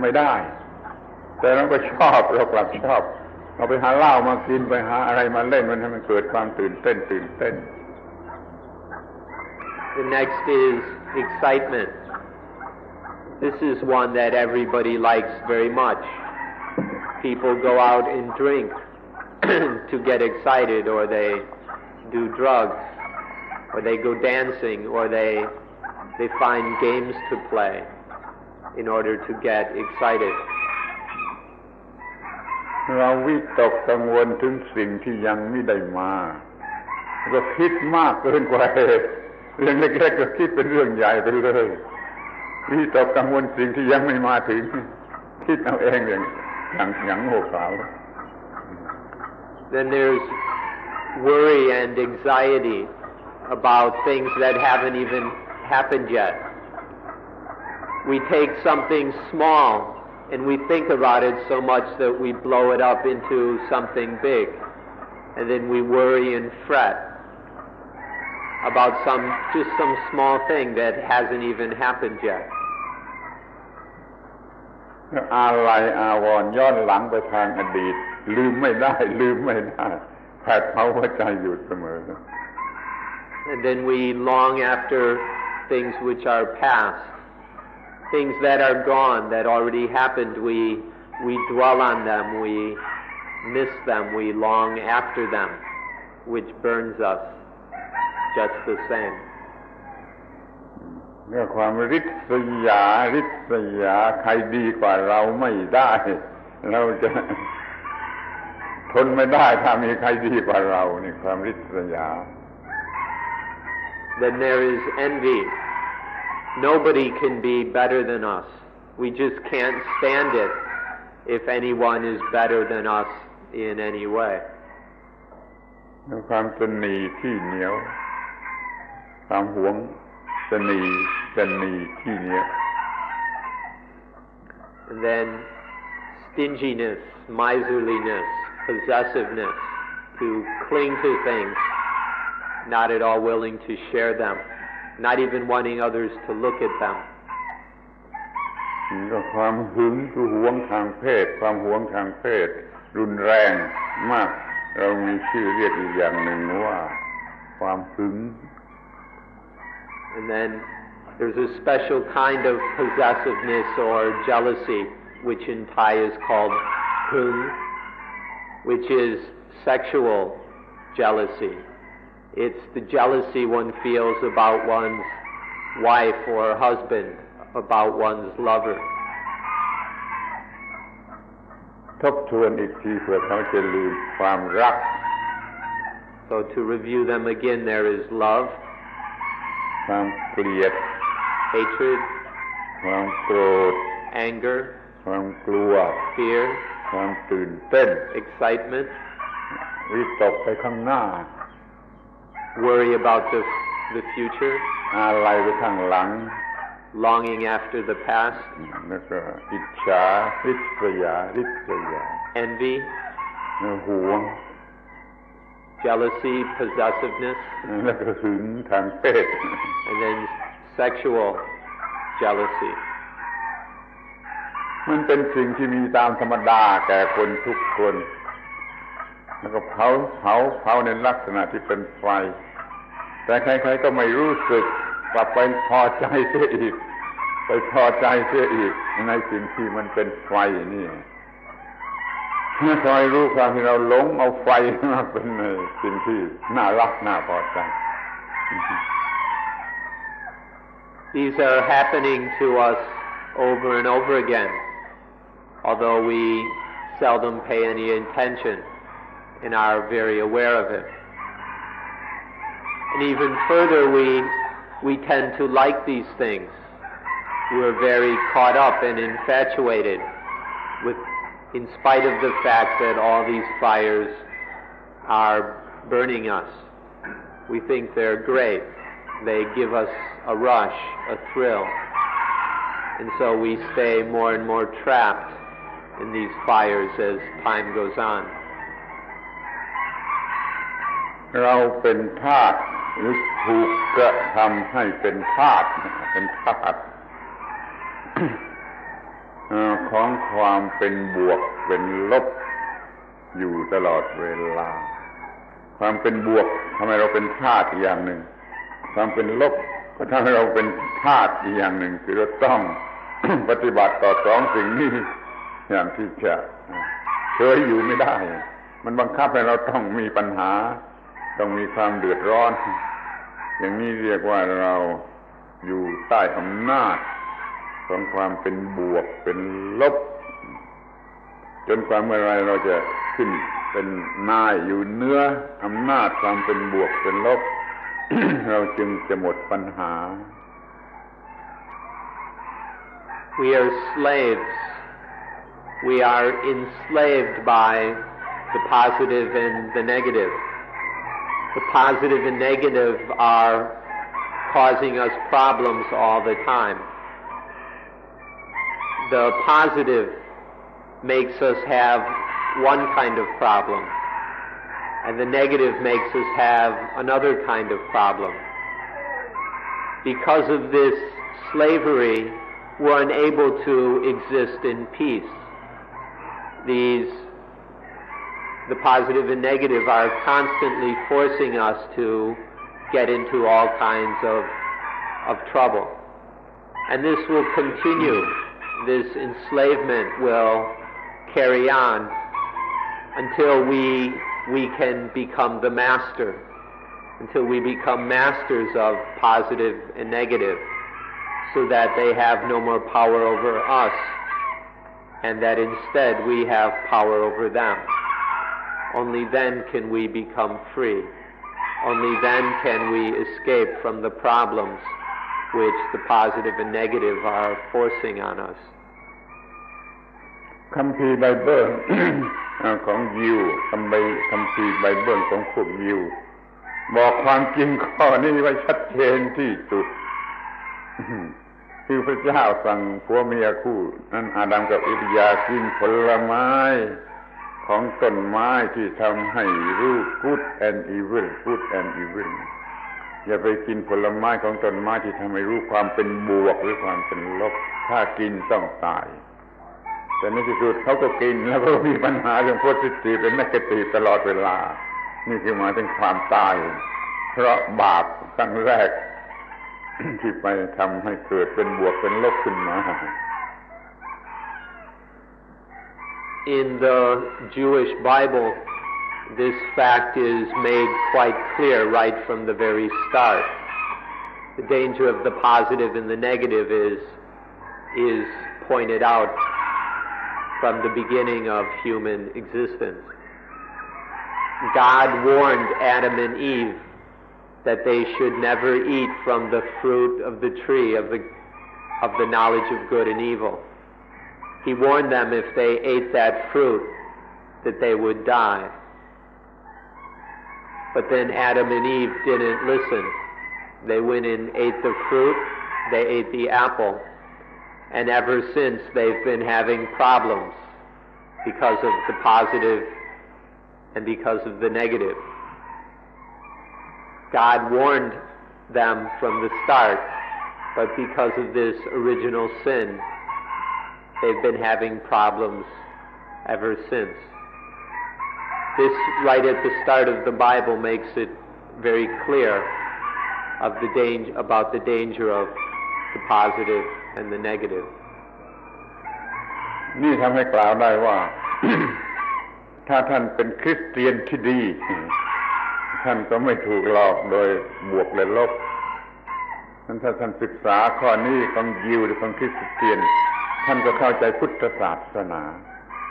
ไม่ได้แต่เราก็ชอบเรากลับชอบเราไปหาเหล้ามากินไปหาอะไรมาเล่นมันให้มันเกิดความตื่นเต้น The next is excitement. This is one that everybody likes very much. People go out and drink to get excited, or they do drugs, or they go dancing, or they find games to play in order to get excited. เราวิตกกังวลถึงสิ่งที่ยังไม่ได้มาก็คิดมากเกินกว่าเหตุเรื่องเล็กๆก็คิดเป็นเรื่องใหญ่ไปเลยวิตกกังวลสิ่งที่ยังไม่มาถึงคิดเอาเองอย่างโง่เขลา Then there's worry and anxiety about things that haven't even happened yet. We take something small and we think about it so much that we blow it up into something big, and then we worry and fret about just some small thing that hasn't even happened yet. อะไรอาวรณ์ย้อนหลังไปทางอดีตลืมไม่ได้แผดเผาหัวใจอยู่เสมอ And then we long after things which are past, things that are gone, that already happened. We dwell on them, we miss them, we long after them, which burns us just the same. เรื่องความริษยาใครดีกว่าเราไม่ได้เราจะทนไม่ได้ถ้ามีใครดีกว่าเรานี่ความริษยา Then there is envy. Nobody can be better than us. We just can't stand it if anyone is better than us in any way. ความตนีที่เหนียวความหวงตนีที่เหนียว And then stinginess, miserliness, possessiveness, to cling to things, not at all willing to share them, not even wanting others to look at them. ก็ความหึงคือหวงทางเพศความหวงทางเพศรุนแรงมากเรามีชื่อเรียกอีกอย่างหนึ่งว่าความหึง And then There's a special kind of possessiveness or jealousy, which in Thai is called hung, which is sexual jealousy. It's the jealousy one feels about one's wife or husband, about one's lover. ทบทวนอีกทีเพื่อเขาจะลืมความรัก So to review them again, there is love, ความเกลียด hatred, ความโกรธ anger, ความกลัว fear, ความตื่นเต้น excitement, วิตกไปข้างหน้า worry about the future, อะไรไปข้างหลัง longing after the past, แล้วก็อิจฉาริษยา envy, หวง jealousy, possessiveness, แล้วก็หึงทางเพศ and then sexual jealousy. มันเป็นสิ่งที่มีตามธรรมดาแก่คนทุกคนแล้วก็เผาในลักษณะที่เป็นไฟแต่ใครๆก็ไม่รู้สึกกลับไปพอใจเสียอีกในสิ่งที่มันเป็นไฟนี่ไม่คอยรู้ความที่เราหลงเอาไฟมาเป็นสิ่งที่น่ารักน่าพอใจ These are happening to us over and over again, although we seldom pay any attention and are very aware of it. And even further, we tend to like these things. We're very caught up and infatuated with, in spite of the fact that all these fires are burning us. We think they're great. They give us a rush, a thrill. And so we stay more and more trapped in these fires as time goes on. เราเป็นทาสหรือถูกกระทำให้เป็นทาสของความเป็นบวกเป็นลบอยู่ตลอดเวลาความเป็นบวกทำให้เราเป็นทาสอีกอย่างหนึ่งความเป็นลบก็ทำให้เราเป็นทาสอีกอย่างหนึ่งคือเราต้อง ปฏิบัติต่อสองสิ่งนี้อย่างที่จะเฉยอยู่ไม่ได้มันบังคับให้เราต้องมีปัญหาต้องมีความเดือดร้อนอย่างนี้เรียกว่าเราอยู่ใต้อำนาจของความเป็นบวกเป็นลบจนกว่าเมื่อไรเราจะขึ้นเป็นนายอยู่เหนืออำนาจความเป็นบวกเป็นลบ เราจึงจะหมดปัญหา We are slaves. We are enslaved by the positive and the negative. The positive and negative are causing us problems all the time. The positive makes us have one kind of problem, and the negative makes us have another kind of problem. Because of this slavery, we're unable to exist in peace. The positive and negative are constantly forcing us to get into all kinds of trouble. And this will continue. This enslavement will carry on until we can become the master, until we become masters of positive and negative, so that they have no more power over us, and that instead we have power over them. Only then can we become free. Only then can we escape from the problems which the positive and negative are forcing on us. คัมภีร์ไบเบิล ของยิวคัมภีร์ไบเบิลของพวกยิวบอกความจริงข้อนี้ไว้ชัดเจนที่สุด คือพระเจ้าสั่งผัวเมียคู่นั้นอาดัมกับอีฟอย่ากินผลไม้ของต้นไม้ที่ทำให้รู้ good and evil อย่าไปกินผลไม้ของต้นไม้ที่ทำให้รู้ความเป็นบวกหรือความเป็นลบถ้ากินต้องตายแต่ในที่สุดเขาก็กินแล้วก็มีปัญหาเรื่อง positive และ negative ตลอดเวลานี่คือหมายถึงความตายเพราะบาปครั้งแรก ที่ไปทำให้เกิดเป็นบวกเป็นลบขึ้นมา In the Jewish Bible, this fact is made quite clear right from the very start. The danger of the positive and the negative is pointed out from the beginning of human existence. God warned Adam and Eve that they should never eat from the fruit of the tree of the knowledge of good and evil. He warned them if they ate that fruit that they would die. But then Adam and Eve didn't listen. They went and ate the fruit, they ate the apple, and ever since they've been having problems because of the positive and because of the negative. God warned them from the start, but because of this original sin, they've been having problems ever since. This, right at the start of the Bible, makes it very clear about the danger of the positive and the negative. นี่ทำให้กล่าวได้ว่า ถ้าท่านเป็นคริสเตียนที่ดี ท่านก็ไม่ถูกหลอกโดยบวกและลบถ้าท่านศึกษาข้อนี้ของยิวหรือของคริสเตียนท่านก็เข้าใจพุทธศาสนา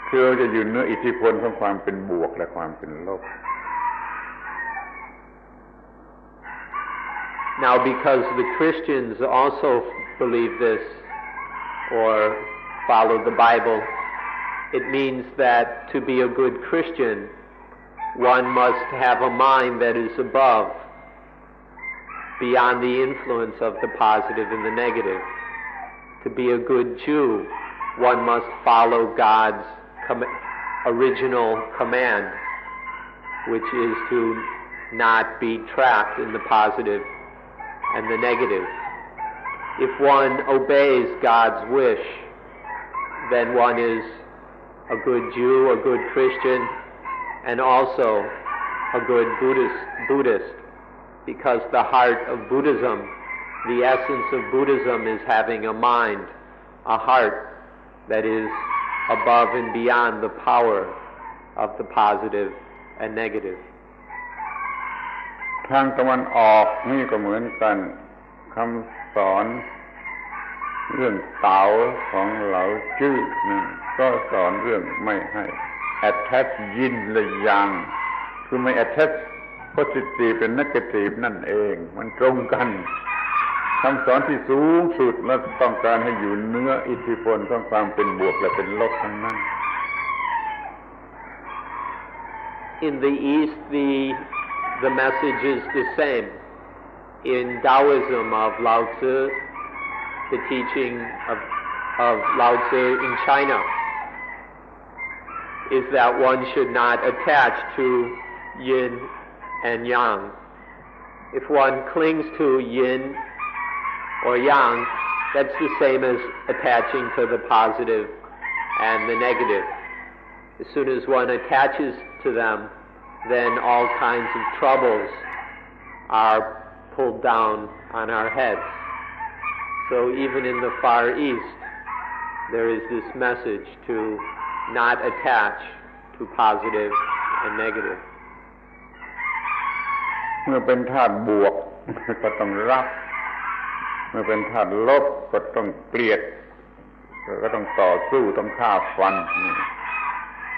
คือจะอยู่เหนืออิทธิพลของความเป็นบวกและความเป็นลบ Now, because the Christians also believe this or follow the Bible, it means that to be a good Christian, one must have a mind that is above, beyond the influence of the positive and the negative. To be a good Jew, one must follow God's original command, which is to not be trapped in the positive and the negative. If one obeys God's wish, then one is a good Jew, a good Christian, and also a good Buddhist, because the heart of Buddhism, the essence of Buddhism is having a mind, a heart that is above and beyond the power of the positive and negative. ทางตะวันออกนี่ก็เหมือนกันคำสอนเรื่องเต๋าของเหลาจื้อนั่นก็สอนเรื่องไม่ให้ attach ยินและยังคือไม่ attach positive เป็น negative นั่นเองมันตรงกันคำสอนที่สูงสุดและต้องการให้อยู่เหนืออิทธิพลของความเป็นบวกและเป็นลบทั้งนั้น In the East, the message is the same. In Taoism of Lao Tzu, the teaching of Lao Tzu in China is that one should not attach to yin and yang. If one clings to yin or yang, that's the same as attaching to the positive and the negative. As soon as one attaches to them, then all kinds of troubles are pulled down on our heads. So even in the Far East, there is this message to not attach to positive and negative. เมื่อเป็นธาตุบวกก็ต้องรับเมื่อเป็นธาตุลบก็ต้องเกลียดก็ต้องต่อสู้ต้องฆ่าฟัน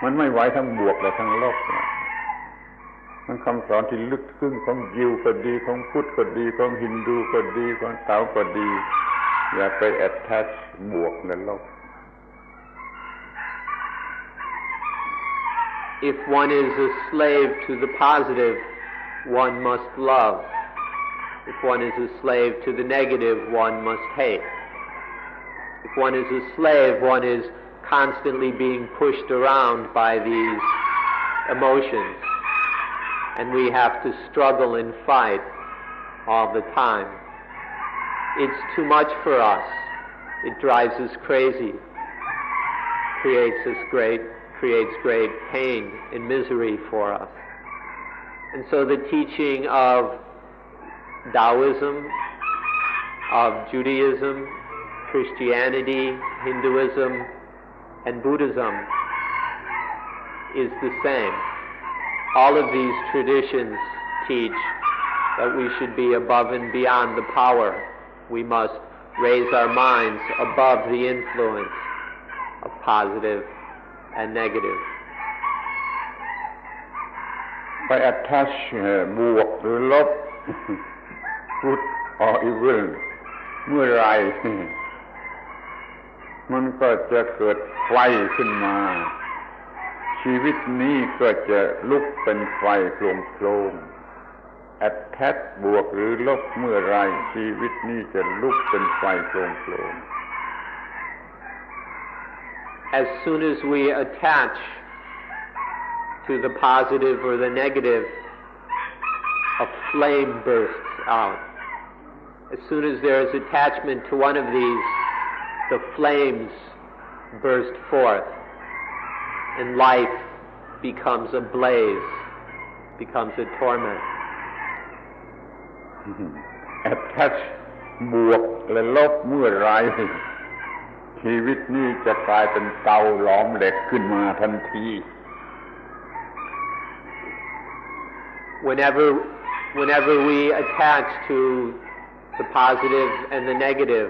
มันไม่ไหวทั้งบวกและทั้งลบมันคำสอนที่ลึกซึ้งของยิวก็ดีของพุทธก็ดีของฮินดูก็ดีของเต๋าก็ดีอย่าไป attach บวกและลบ If one is a slave to the positive, one must love. If one is a slave to the negative, one must hate. If one is a slave, one is constantly being pushed around by these emotions, and we have to struggle and fight all the time. It's too much for us. It drives us crazy, creates great pain and misery for us. And so the teaching of Taoism, of Judaism, Christianity, Hinduism, and Buddhism is the same. All of these traditions teach that we should be above and beyond the power. We must raise our minds above the influence of positive and negative. ไป attach บวกหรือลบ good or evil เมื่อไรมันก็จะเกิดไฟขึ้นมาชีวิตนี้ก็จะลุกเป็นไฟโคลงๆ attach บวกหรือลบเมื่อไรชีวิตนี้จะลุกเป็นไฟโคลงๆ As soon as we attach to the positive or the negative, a flame bursts out. As soon as there is attachment to one of these, the flames burst forth, and life becomes a blaze, becomes a torment. attach บวกและลบเมื่อไรชีวิตนี้จะกลายเป็นเตาหลอมเหล็กขึ้นมาทันที Whenever we attach to the positive and the negative,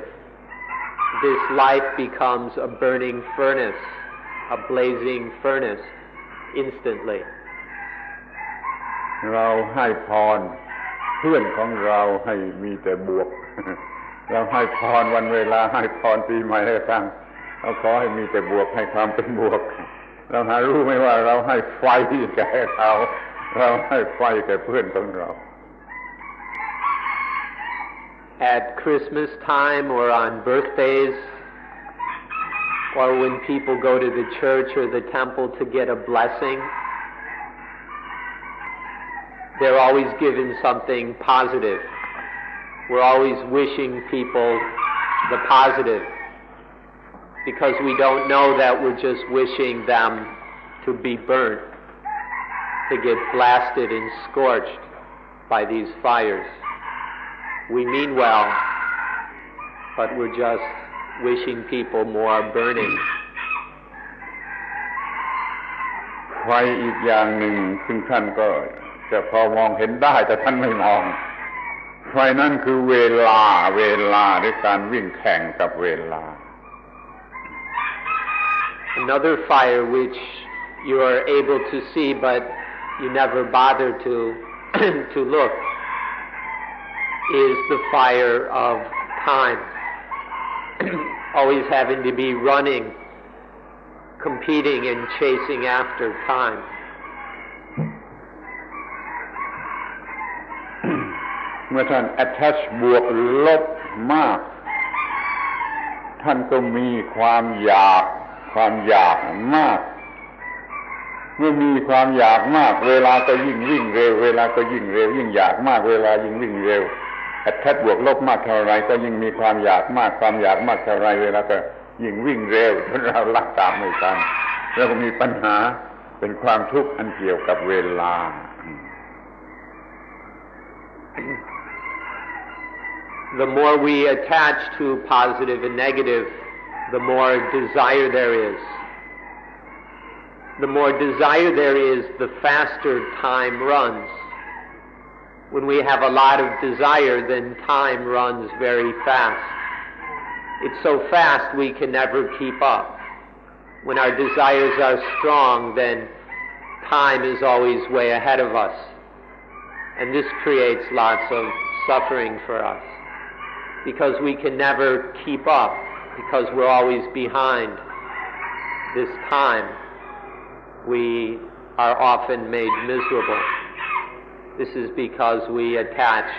this life becomes a burning furnace, a blazing furnace, instantly. เราให้พรเพื่อนของเราให้มีแต่บวก เราให้พรวันเวลาให้พรปีใหม่ให้ฟังเราขอให้มีแต่บวกให้ความเป็นบวก เราหารู้ไหมว่าเราให้ไฟแก่เขาเราให้ไฟแก่เพื่อนของเรา At Christmas time or on birthdays, or when people go to the church or the temple to get a blessing, they're always given something positive. We're always wishing people the positive, because we don't know that we're just wishing them to be burnt, to get blasted and scorched by these fires. We mean well, but we're just wishing people more burning. ไฟอีกอย่างหนึ่งซึ่งท่านก็จะพอมองเห็นได้แต่ท่านไม่มองไฟนั่นคือเวลาหรือการวิ่งแข่งกับเวลา Another fire which you are able to see but you never bother to look is the fire of time. Always having to be running, competing and chasing after time. เมื่อท่าน attach บวกหรือลบมากท่านก็มีความอยากมากเมื่อมีความอยากมากเวลาก็ยิ่งวิ่งเร็วเวลาก็ยิ่งเร็วยิ่งอยากมากเวลายิ่งวิ่งเร็ว attach บวกลบมากเท่าไรก็ยิ่งมีความอยากมากเท่าไรเวลาก็ยิ่งวิ่งเร็วจนเรารักตามไม่ทันแล้วก็มีปัญหาเป็นความทุกข์อันเกี่ยวกับเวลาThe more we attach to positive and negative, the more desire there is. The more desire there is, the faster time runs. When we have a lot of desire, then time runs very fast. It's so fast we can never keep up. When our desires are strong, then time is always way ahead of us. And this creates lots of suffering for us, because we can never keep up, because we're always behind this time. We are often made miserable. This is because we attach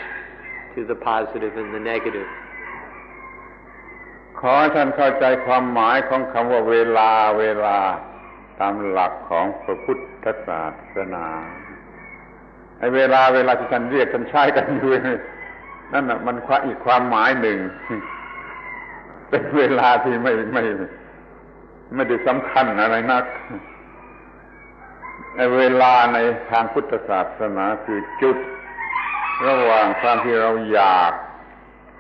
to the positive and the negative. ขอให้ท่านเข้าใจความหมายของคำว่าเวลาตามหลักของพระพุทธศาสนาไอ้เวลาที่ท่านเรียกท่านใช้กันอยู่นั่นน่ะมันอีกความหมายหนึ่งเป็นเวลาที่ไม่ได้สำคัญอะไรนักเวลาในทางพุทธศาสนาคือจุดระหว่างความที่เราอยาก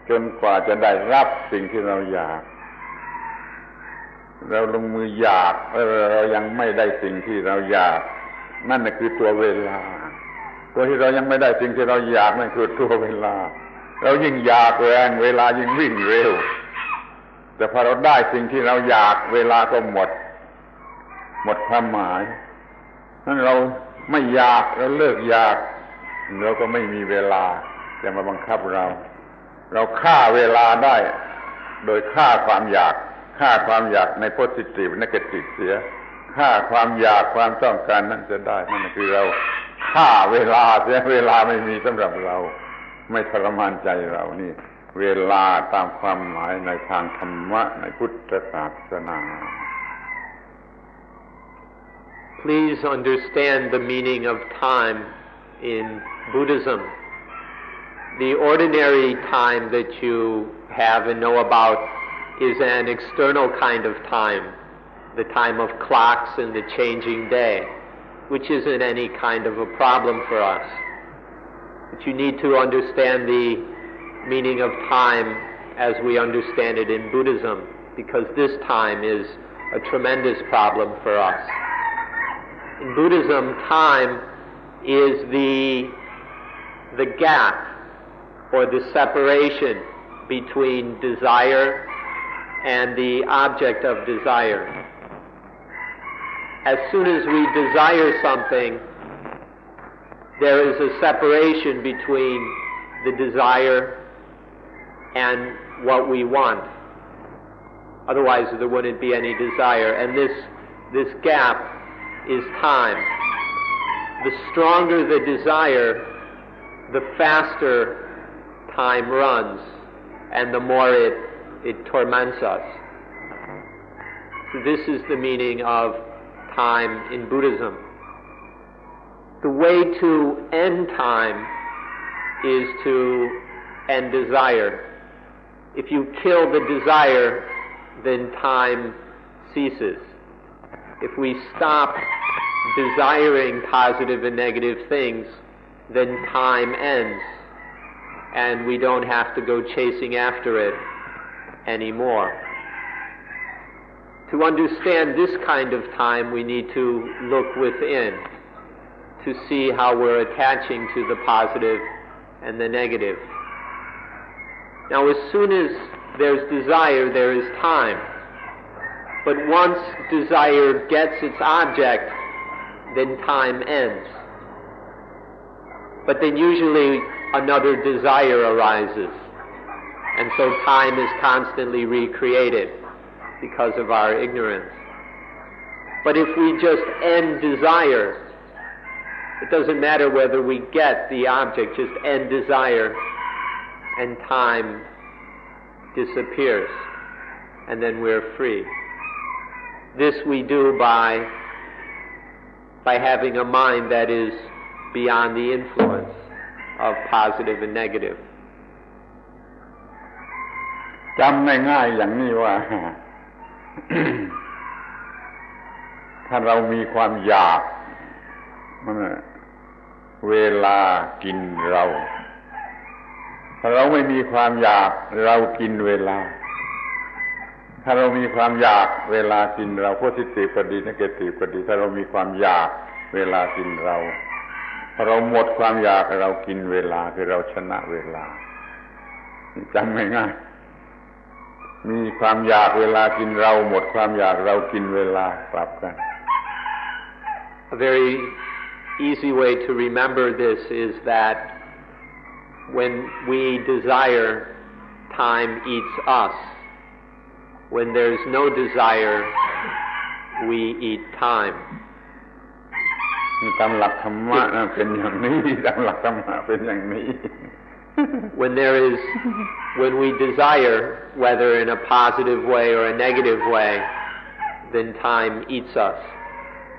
จนกว่าจะได้รับสิ่งที่เราอยากเราลงมืออยากแล้วเรายังไม่ได้สิ่งที่เราอยากนั่นน่ะคือตัวเวลาตัวที่เรายังไม่ได้สิ่งที่เราอยากนั่นคือตัวเวลาเรายิ่งอยากแรงเวลายิ่งวิ่งเร็วแต่พอเราได้สิ่งที่เราอยากเวลาก็หมดความหมายนั้นเราไม่อยากเราเลิกอยากเราก็ไม่มีเวลาจะมาบังคับเราฆ่าเวลาได้โดยฆ่าความอยากใน positive negative เสียฆ่าความอยากความต้องการนั้นจะได้นั่นคือเราฆ่าเวลาเสียเวลาไม่มีสำหรับเราไม่ทรมานใจเรานี่เวลาตามความหมายในทางธรรมะในพุทธศาสนา Please understand the meaning of time in Buddhism. The ordinary time that you have and know about is an external kind of time, the time of clocks and the changing day, which isn't any kind of a problem for us. But you need to understand the meaning of time as we understand it in Buddhism, because this time is a tremendous problem for us. In Buddhism, time is the gap or the separation between desire and the object of desire. As soon as we desire something, there is a separation between the desire and what we want. Otherwise, there wouldn't be any desire. And this gap is time. The stronger the desire, the faster time runs, and the more it torments us. So this is the meaning of time in Buddhism. The way to end time is to end desire. If you kill the desire, then time ceases. If we stop desiring positive and negative things, then time ends, and we don't have to go chasing after it anymore. To understand this kind of time, we need to look within to see how we're attaching to the positive and the negative. Now, as soon as there's desire, there is time. But once desire gets its object, then time ends. But then usually another desire arises, and so time is constantly recreated because of our ignorance. But if we just end desire, it doesn't matter whether we get the object, just end desire, and time disappears, and then we're free. This we do by having a mind that is beyond the influence of positive and negative. จำง่ายๆอย่างนี้ว่า ถ้าเรามีความอยากมันเวลากินเราถ้าเราไม่มีความอยากเรากินเวลาถ้าเรามีความอยากเวลากินเราโพสิทีฟก็ดีเนกาทีฟก็ดีถ้าเรามีความอยากเวลากินเราถ้าเราหมดความอยากเรากินเวลาคือเราชนะเวลาจำง่ายๆมีความอยากเวลากินเราหมดความอยากเรากินเวลากลับกัน A very easy way to remember this is that when we desire, time eats us. When there's no desire, we eat time. ตามหลักธรรมะเป็นอย่างนี้ตามหลักธรรมะเป็นอย่างนี้ When we desire, whether in a positive way or a negative way, then time eats us.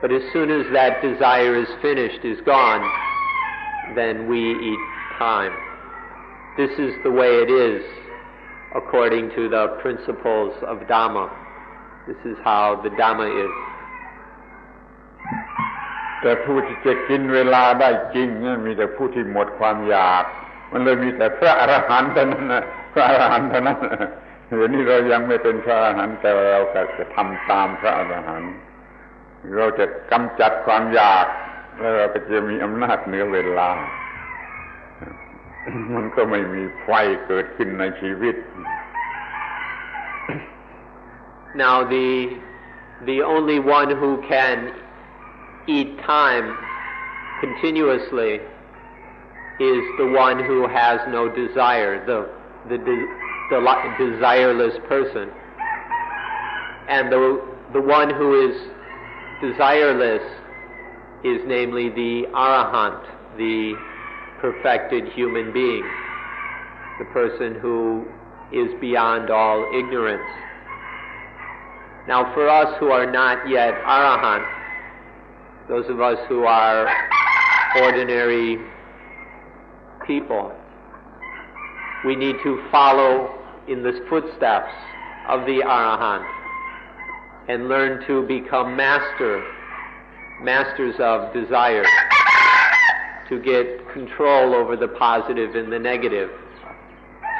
But as soon as that desire is finished, is gone, then we eat time. This is the way it is according to the principles of Dhamma. This is how the Dhamma is. แต่ผู้ที่จะกินเวลาได้จริงนั่นมีแต่ผู้ที่หมดความอยากมันเลยมีแต่พระอรหันต์เท่านั้นนะ พระอรหันต์เท่านั้นเดี๋ยวนี้เรายังไม่เป็นพระอรหันต์แต่เราก็จะทำตามพระอรหันต์เราจะกำจัดความอยากแล้วเราก็จะมีอำนาจเหนือเวลามันก็ไม่มีไฟเกิดขึ้นในชีวิต Now the only one who can eat time continuously is the one who has no desire, the desireless person. And the one who is desireless is namely the Arahant, the perfected human being, the person who is beyond all ignorance. Now for us who are not yet Arahant, those of us who are ordinary people, we need to follow in the footsteps of the Arahant and learn to become masters of desire, to get control over the positive and the negative,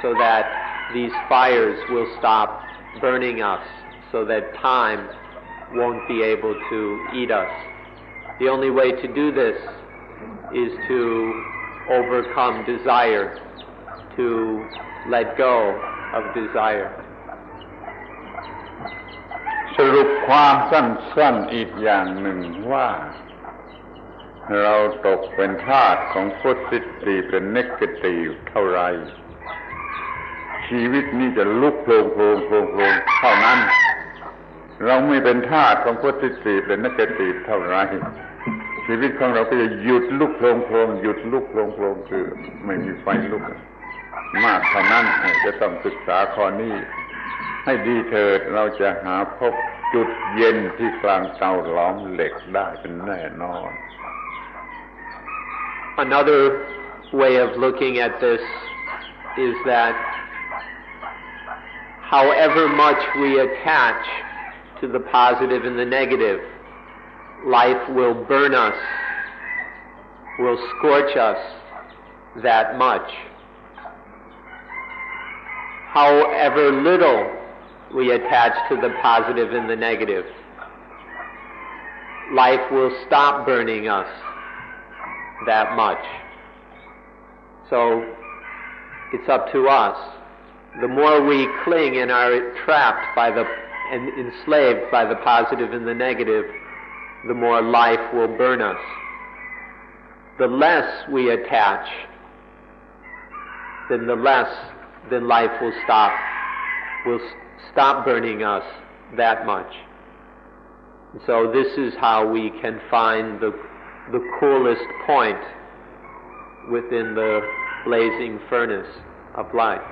so that these fires will stop burning us, so that time won't be able to eat us. The only way to do this is to overcome desire, to let go of desire. สรุปความสั้นๆอีกอย่างหนึ่งว่าเราตกเป็นทาสของ positive และ negative เท่าไรชีวิตนี้จะลุกโผล่เท่านั้นเราไม่เป็นทาสของ positive และ negative เท่าไรชีวิตของเราก็จะหยุดลุกโผล่หยุดลุกโผล่คือไม่มีไฟลุกมากเท่านั้นจะต้องศึกษาข้อนี้ให้ดีเถิดเราจะหาพบจุดเย็นที่กลางเตาหลอมเหล็กได้เป็นแน่นอน Another way of looking at this is that however much we attach to the positive and the negative, life will burn us, will scorch us that much. However little we attach to the positive and the negative, life will stop burning us that much. So it's up to us. The more we cling and are trapped by and enslaved by the positive and the negative, the more life will burn us. The less we attach, then life will stop burning us that much. So this is how we can find the coolest point within the blazing furnace of life.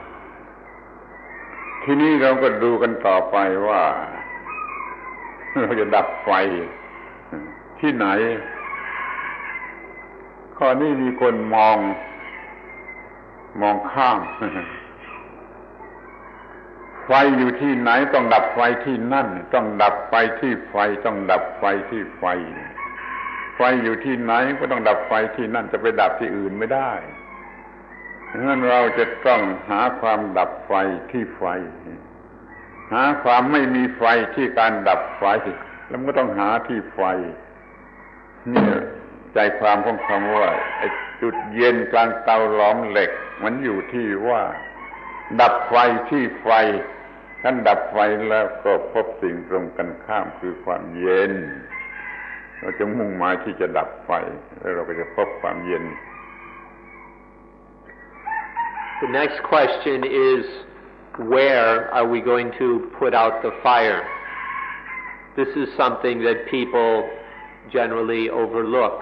ทีนี้เราก็ดูกันต่อไปว่าเราจะดับไฟที่ไหนข้อนี้มีคนมองข้ามไฟอยู่ที่ไหนต้องดับไฟที่นั่นต้องดับไฟที่ไฟต้องดับไฟที่ไฟไฟอยู่ที่ไหนก็ต้องดับไฟที่นั่นจะไปดับที่อื่นไม่ได้ฉะนั้นเราจะต้องหาความดับไฟที่ไฟหาความไม่มีไฟที่การดับไฟแล้วมันก็ต้องหาที่ไฟนี่ใจความของคำว่าไอ้จุดเย็นกลางเตาหลอมเหล็กมันอยู่ที่ว่าดับไฟที่ไฟท่านดับไฟแล้วก็พบสิ่งตรงกันข้ามคือความเย็นเราจะมุ่งหมายที่จะดับไฟแล้วเราก็จะพบความเย็น The next question is, where are we going to put out the fire? This is something that people generally overlook.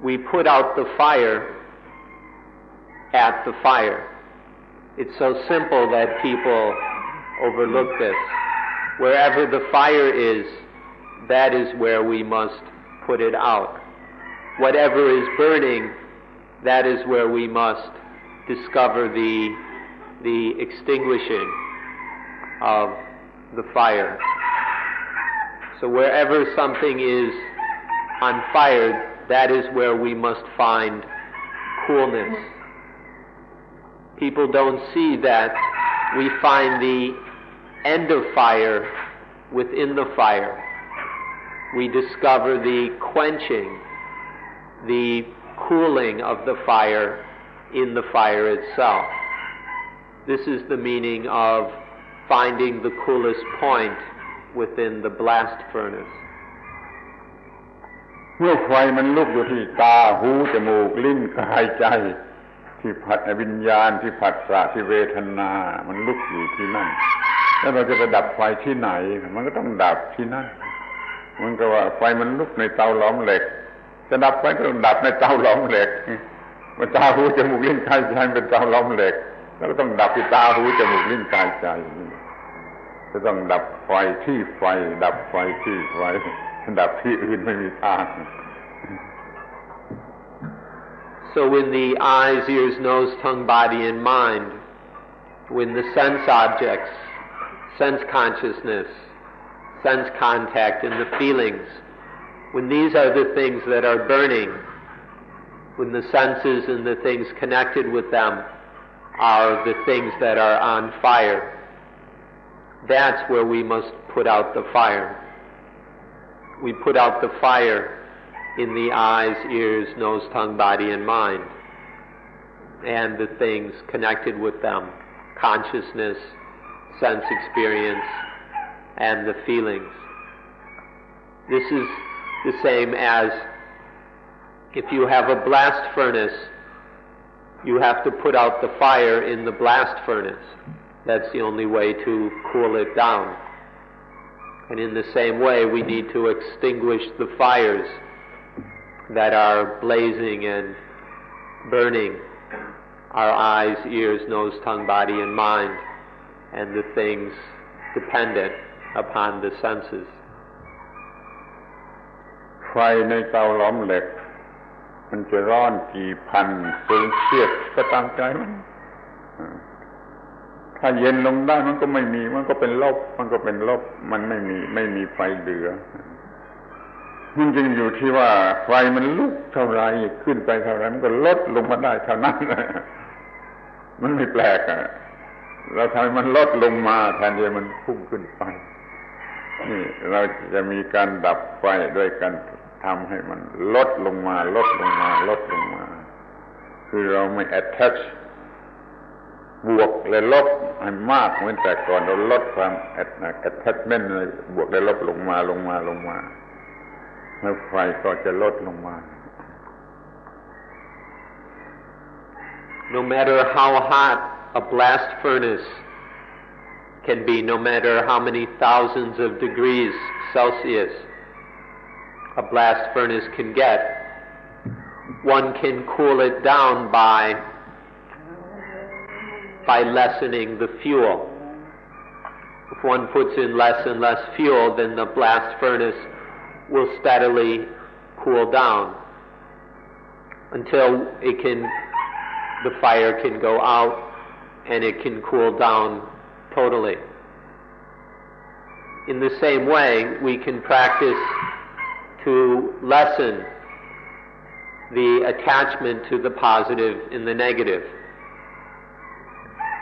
We put out the fire at the fire. It's so simple that people overlook this. Wherever the fire is, that is where we must put it out. Whatever is burning, that is where we must discover the extinguishing of the fire. So wherever something is on fire, that is where we must find coolness. people don't see that we find the end of fire within the fire. We discover the quenching, the cooling of the fire in the fire itself. This is the meaning of finding the coolest point within the blast furnace. เมื่อไฟมันลุกอยู่ที่ตาหูจมูกลิ้นกายใจที่ผัสวิญญาณที่ผัสสะที่เวทนามันลุกอยู่ที่นั่นแล้วเราจะไปดับไฟที่ไหนมันก็ต้องดับที่นั่นมันก็ว่าไฟมันลุกในเตาหลอมเหล็กจะดับไฟก็ต้องดับในเตาหลอมเหล็กมันตาหูจมูกลิ้นกายใจเป็นเตาหลอมเหล็กแล้วก็ต้องดับที่ตาหูจมูกลิ้นกายใจจะต้องดับไฟที่ไฟดับไฟที่ไฟดับที่อื่นไม่มีทาง So when the eyes, ears, nose, tongue, body, and mind, when the sense objects, sense consciousness, sense contact, and the feelings, when these are the things that are burning, when the senses and the things connected with them are the things that are on fire, that's where we must put out the fire. We put out the fire in the eyes, ears, nose, tongue, body, and mind, and the things connected with them, consciousness, sense experience, and the feelings. This is the same as if you have a blast furnace, you have to put out the fire in the blast furnace. That's the only way to cool it down. And in the same way, we need to extinguish the fires that are blazing and burning our eyes, ears, nose, tongue, body, and mind, and the things dependent upon the senses. ไฟในเตาหลอมเหล็กมันจะร้อนกี่พันเซลเซียสก็ตามใจมันถ้าเย็นลงได้มันก็ไม่มีมันก็เป็นลบมันก็เป็นลบมันไม่มีไฟเหลือมันจึงอยู่ที่ว่าไฟมันลุกเท่าไรขึ้นไปเท่าไรมันก็ลดลงมาได้เท่านั้นมันไม่แปลกเราทำให้มันลดลงมาแทนที่มันพุ่งขึ้นไปนี่เราจะมีการดับไฟด้วยการทำให้มันลดลงมาลดลงมาลดลงมาคือเราไม่ attach บวกและลบให้มากเหมือนแต่ก่อนเราลดความ attachment เลยบวกและลบลงมาลงมาลงมาแล้วไฟก็จะลดลงมา No matter how hot a blast furnace can be, no matter how many thousands of degrees Celsius a blast furnace can get, one can cool it down by lessening the fuel. If one puts in less and less fuel, then the blast furnace will steadily cool down until the fire can go out and it can cool down totally. In the same way, we can practice to lessen the attachment to the positive and the negative.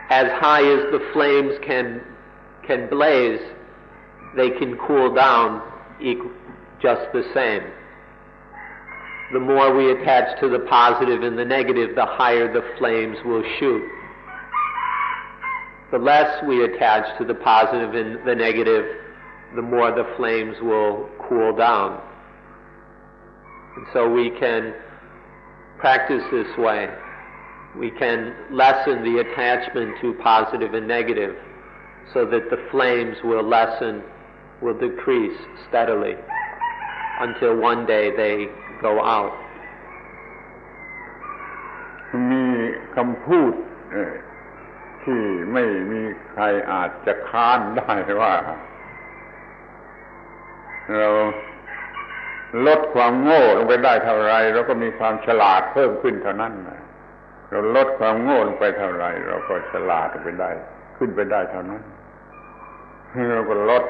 As high as the flames can blaze, they can cool down just the same. The more we attach to the positive and the negative, the higher the flames will shoot. The less we attach to the positive and the negative, the more the flames will cool down. And so we can practice this way. We can lessen the attachment to positive and negative so that the flames will decrease steadily until one day they go out. มีคำพูดที่ไม่มีใครอาจจะค้านได้ว่าเราลดความโง่ลงไปได้เท่าไรเราก็มีความฉลาดเพิ่มขึ้นเท่านั้นเราลดความโง่ลงไปเท่าไรเราก็ฉลาดไปได้ขึ้นไปได้เท่านั้นเราก็ลด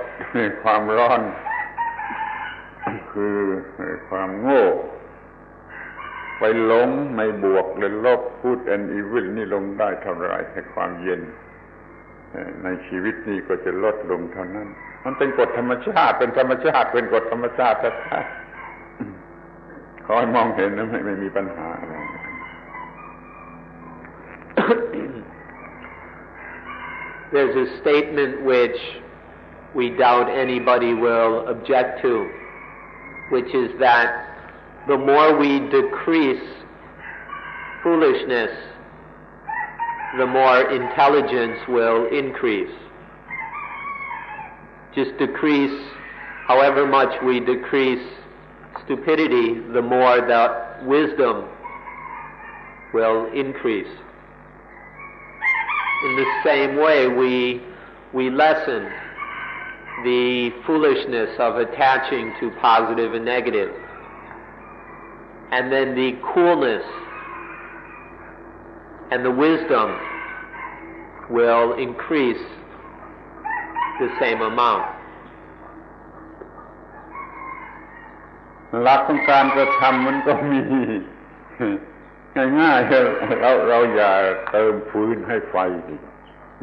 ความร้อนคือความโง่ ไปหลงในบวกและลบ good and evil นี่ลงได้เท่าไรให้ความเย็นในชีวิตนี้ก็จะลดลงเท่านั้นมันเป็นกฎธรรมชาติเป็นธรรมชาติเป็นกฎธรรมชาติแท้ๆขอให้มองเห็นนะไม่มีปัญหาอะไร There's a statement which we doubt anybody will object to, which is that the more we decrease foolishness, the more intelligence will increase. Just decrease, however much we decrease stupidity, the more that wisdom will increase. In the same way, we lessen the foolishness of attaching to positive and negative. And then the coolness and the wisdom will increase the same amount. หลักของการกระทำมันก็มีง่ายๆเราอย่าเติมฟืนให้ไฟ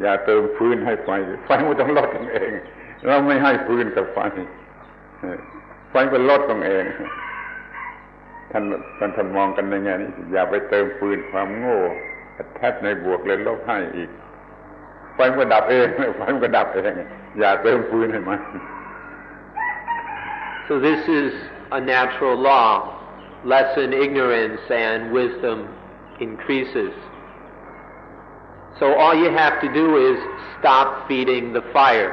อย่าเติมฟืนให้ไฟมันต้องลดเองเราไม่ให้ฟืนกับไฟมันลดเองท่านมองกันในแง่นี้อย่าไปเติมฟืนความโง่แทบในบวกเลยลบให้อีกไฟมันก็ดับเองอย่าเติมฟืนให้มัน So this is a natural law. Lessen ignorance and wisdom increases. So all you have to do is stop feeding the fire.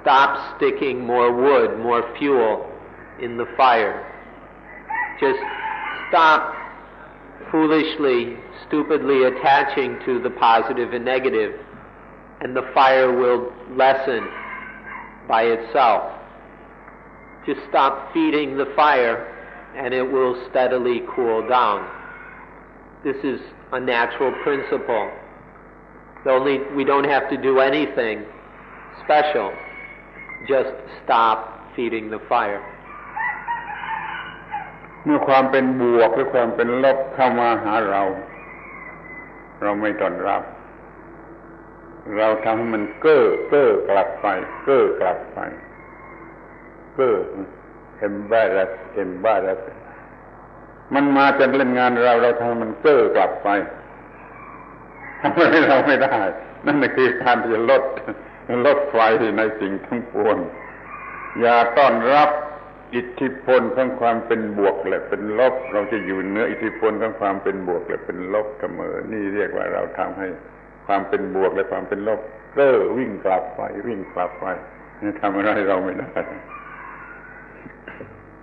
Stop sticking more wood, more fuel in the fire. Just stop foolishly, stupidly attaching to the positive and negative, and the fire will lessen by itself. Just stop feeding the fire, and it will steadily cool down. This is a natural principle. We don't have to do anything special. Just stop feeding the fire. เมื่อความเป็นบวกหรือความเป็นลบเข้ามาหาเราไม่ต้อนรับเราทำให้มันเก้อกลับไปembarrass มันมาจะเล่นงานเราทำให้มันเก้อกลับไปทำให้เราไม่ได้นั่นคือการที่จะลดไฟในสิ่งทั้งปวงอย่าต้อนรับอิทธิพลของความเป็นบวกและเป็นลบเราจะอยู่เหนืออิทธิพลของความเป็นบวกและเป็นลบเสมอนี่เรียกว่าเราทำให้ความเป็นบวกและความเป็นลบวิ่งกลับไปทำอะไรเราไม่ได้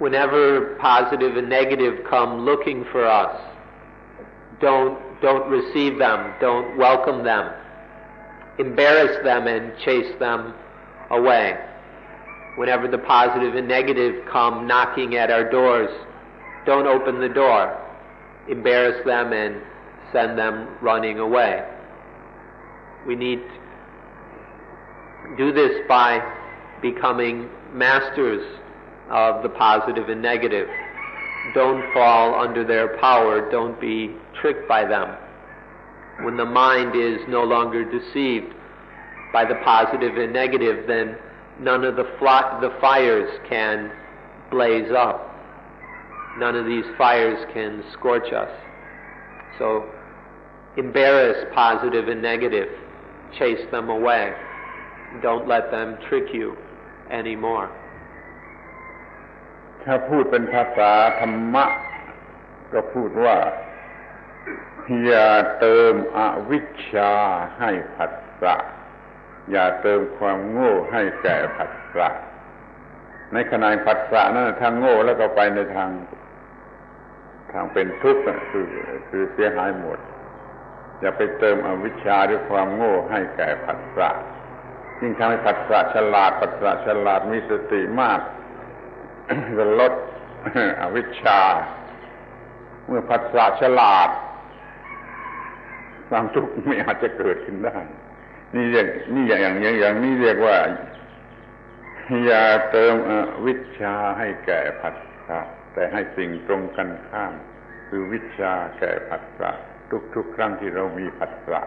Whenever positive and negative come looking for us, don't receive them, don't welcome them, embarrass them and chase them away. Whenever the positive and negative come knocking at our doors, don't open the door, embarrass them and send them running away. We need to do this by becoming masters of the positive and negative. Don't fall under their power, don't be tricked by them. When the mind is no longer deceived by the positive and negative, then none of the fires can blaze up. None of these fires can scorch us. So embarrass positive and negative. Chase them away. Don't let them trick you anymore. ถ้าพูดเป็นภาษาธรรมะก็พูดว่าอย่าเติมอวิชชาให้ผัสสะอย่าเติมความโง่ให้แก่ผัสสะในขณะผัสสะนั้นทางโง่แล้วก็ไปในทางเป็นทุกข์คือเสียหายหมดอย่าไปเติมอวิชชาด้วยความโง่ให้แก่ผัสสะยิ่งทำให้ผัสสะฉลาดมีสติมากจะลดอวิชชาเมื่อผัสสะฉลาดความทุกข์ไม่อาจจะเกิดขึ้นได้นี่อย่างนี้เรียกว่าอย่าเติมอวิชชาให้แก่ผัสสะแต่ให้สิ่งตรงกันข้าม คือวิชาแก่ผัสสะทุกๆครั้งที่เรามีผัสสะ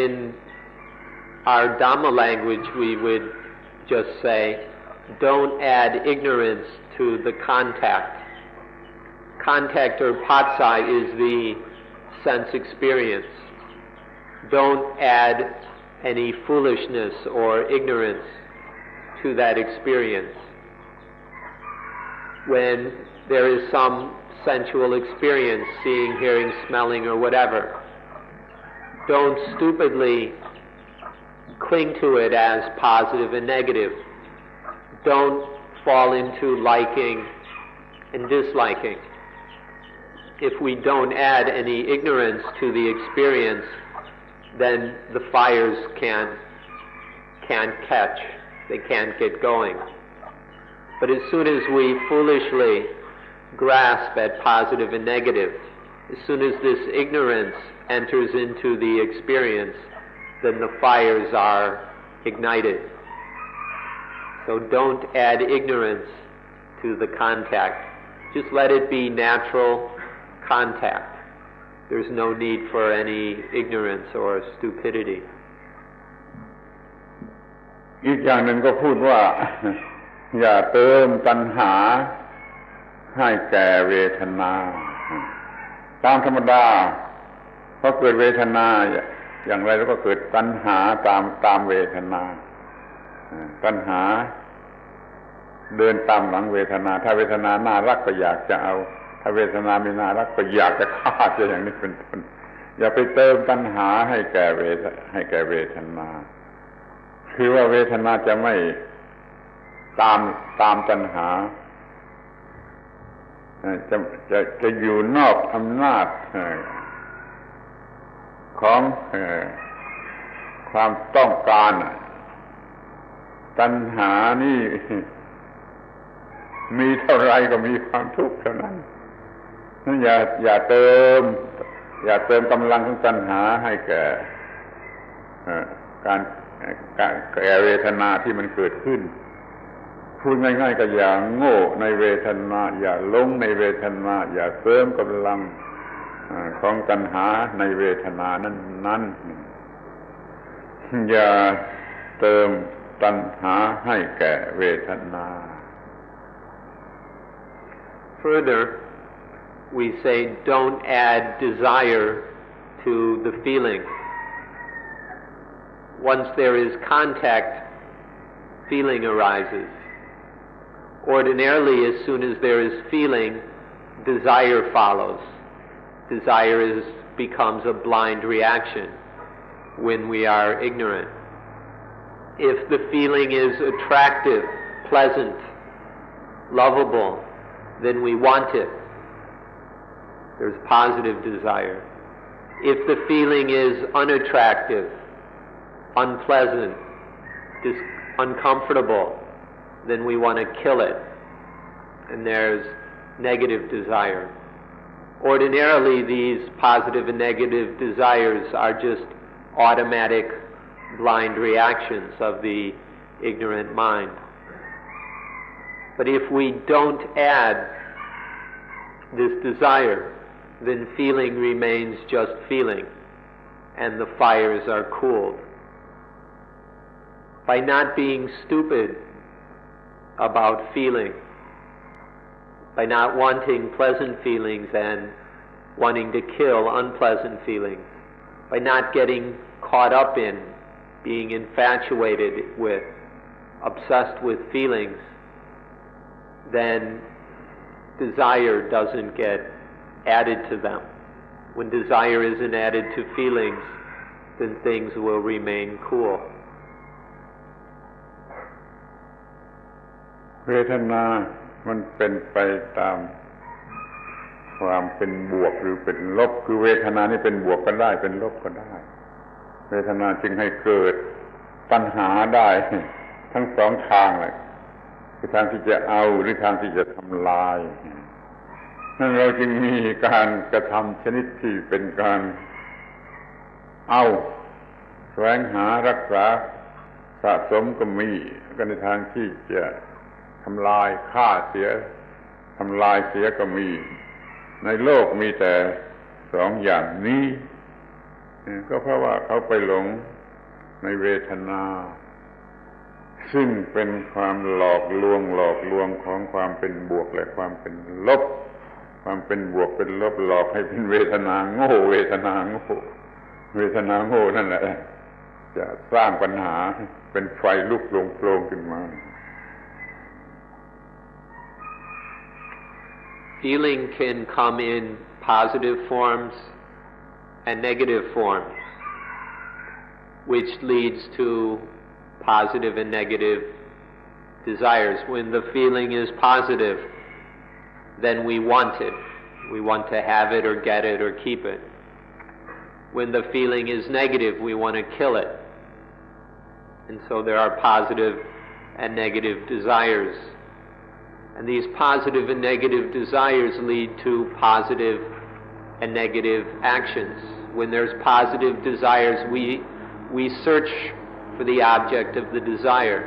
In our Dhamma language, we would just say, don't add ignorance to the contact. Contact or patsa is the sense experience. Don't add any foolishness or ignorance to that experience. When there is some sensual experience, seeing, hearing, smelling, or whatever, don't stupidly cling to it as positive and negative. Don't fall into liking and disliking. If we don't add any ignorance to the experience, then the fires can't catch, they can't get going. But as soon as we foolishly grasp at positive and negative, as soon as this ignorance enters into the experience, then the fires are ignited. So don't add ignorance to the contact. Just let it be natural contact. There's no need for any ignorance or stupidity. อีกอย่างหนึ่งก็พูดว่า อย่าเติมตัณหาให้แก่เวทนาตามธรรมดาพอเกิดเวทนาอย่างไรแล้วก็เกิดตัณหาตามเวทนาตัณหาเดินตามหลังเวทนาถ้าเวทนาน่ารักก็อยากจะเอาถ้าเวทนาไม่น่ารักก็อยากจะฆ่าจะอย่างนี้เป็นต้นอย่าไปเติมตัณหาให้แก่เวทนาคือว่าเวทนาจะไม่ตามตัณหาจะอยู่นอกอำนาจของความต้องการตัณหานี่มีเท่าไรก็มีความทุกข์เท่านั้นนั่นอย่าเติมกำลังของตัณหาให้แก่แก่เวทนาที่มันเกิดขึ้นพูดง่ายๆก็อย่าโง่ในเวทนาอย่าหลงในเวทนาอย่าเติมกำลังของตัณหาในเวทนานั้นอย่าเติมตัณหาให้แก่เวทนา Further, we say don't add desire to the feeling. Once there is contact, feeling arises. Ordinarily, as soon as there is feeling, desire follows. Desire becomes a blind reaction when we are ignorant. If the feeling is attractive, pleasant, lovable, then we want it. There's positive desire. If the feeling is unattractive, unpleasant, uncomfortable, then we want to kill it, and there's negative desire. Ordinarily, these positive and negative desires are just automatic blind reactions of the ignorant mind. But if we don't add this desire, then feeling remains just feeling, and the fires are cooled. By not being stupid about feeling, by not wanting pleasant feelings and wanting to kill unpleasant feelings, by not getting caught up in, being infatuated with, obsessed with feelings, then desire doesn't get added to them. When desire isn't added to feelings, then things will remain cool. เวทนามันเป็นไปตามความเป็นบวกหรือเป็นลบคือเวทนานี่เป็นบวกก็ได้เป็นลบก็ได้เวทนาจึงให้เกิดตัณหาได้ทั้งสองทางเลยคือทางที่จะเอาหรือทางที่จะทำลายนั่นเราจึงมีการกระทำชนิดที่เป็นการเอาแสวงหารักษาสะสมก็มีก็ในทางที่จะทำลายฆ่าเสีย ทำลายเสียก็มีในโลกมีแต่สองอย่างนี้ก็เพราะว่าเขาไปหลงในเวทนาซึ่งเป็นความหลอกลวงของความเป็นบวกและความเป็นลบความเป็นบวกเป็นลบหลอกให้เป็นเวทนาโง่เวทนาโง่นั่นแหละจะสร้างปัญหาเป็นไฟลุกโผล่ขึ้นมา Feeling can come in positive forms and negative forms, which leads to positive and negative desires. When the feeling is positive, then we want it. We want to have it or get it or keep it. When the feeling is negative, we want to kill it. And so there are positive and negative desires. And these positive and negative desires lead to positive and negative actions. When there's positive desires, we search for the object of the desire.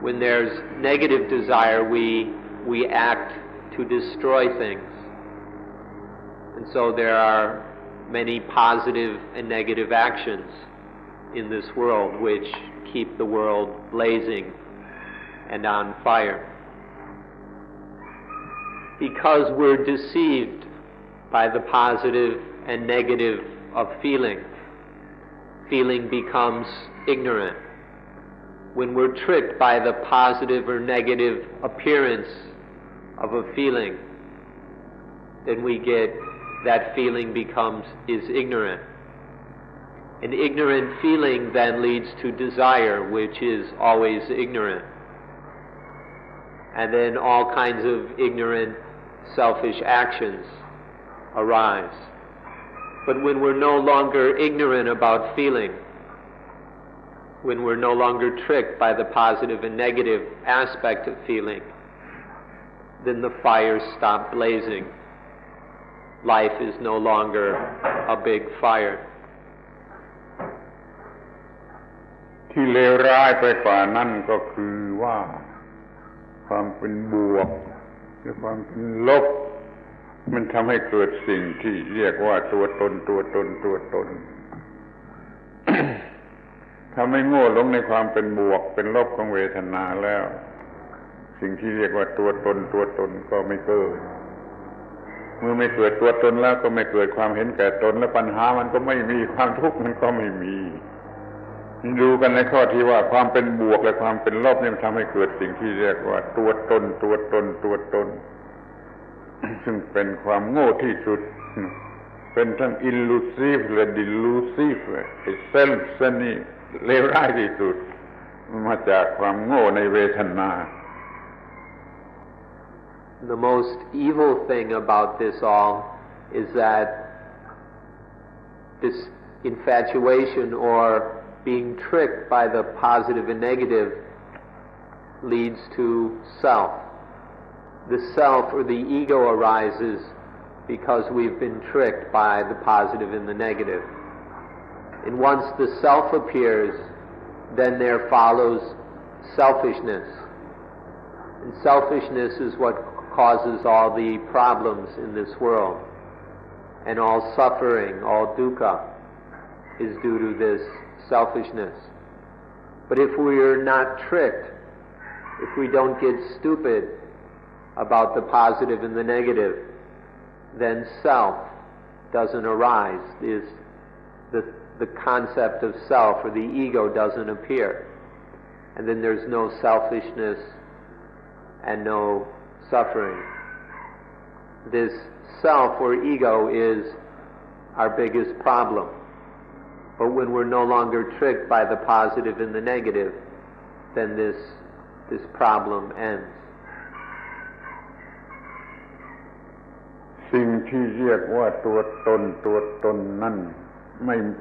When there's negative desire, we act to destroy things. And so there are many positive and negative actions in this world which keep the world blazing and on fire. Because we're deceived by the positive and negative of feeling, feeling becomes ignorant. When we're tricked by the positive or negative appearance of a feeling, then we get that feeling is ignorant. An ignorant feeling then leads to desire, which is always ignorant. And then all kinds of ignorant, selfish actions arise. But when we're no longer ignorant about feeling, when we're no longer tricked by the positive and negative aspect of feeling, then the fires stop blazing. Life is no longer a big fire. ที่เลวร้ายไปกว่านั้นก็คือว่าความเป็นบวกหรือความเป็นลบมันทำให้เกิดสิ่งที่เรียกว่าตัวตน ถ้าไม่โง่หลงในความเป็นบวกเป็นลบของเวทนาแล้วสิ่งที่เรียกว่าตัวตนก็ไม่เกิดเมื่อไม่เกิดตัวตนแล้วก็ไม่เกิดความเห็นแก่ตนและปัญหามันก็ไม่มีความทุกข์มันก็ไม่มีดูกันในข้อที่ว่าความเป็นบวกและความเป็นลบเนี่ยมันทำให้เกิดสิ่งที่เรียกว่าตัวตนซึ่งเป็นความโง่ที่สุดเป็นทั้ง illusive และ delusive ไอ้ self นี่เลวร้ายที่สุดมาจากความโง่ในเวทนา The most evil thing about this all is that this infatuation or being tricked by the positive and negative leads to self. The self or the ego arises because we've been tricked by the positive and the negative. And once the self appears, then there follows selfishness. And selfishness is what causes all the problems in this world. And all suffering, all dukkha, is due to this selfishness. But if we are not tricked, if we don't get stupid about the positive and the negative, then self doesn't arise. The concept of self or the ego doesn't appear. And then there's no selfishness and no suffering. This self or ego is our biggest problem. But when we're no longer tricked by the positive and the negative, then this problem ends. สิ่งที่เรียกว่าตัวตนนั่น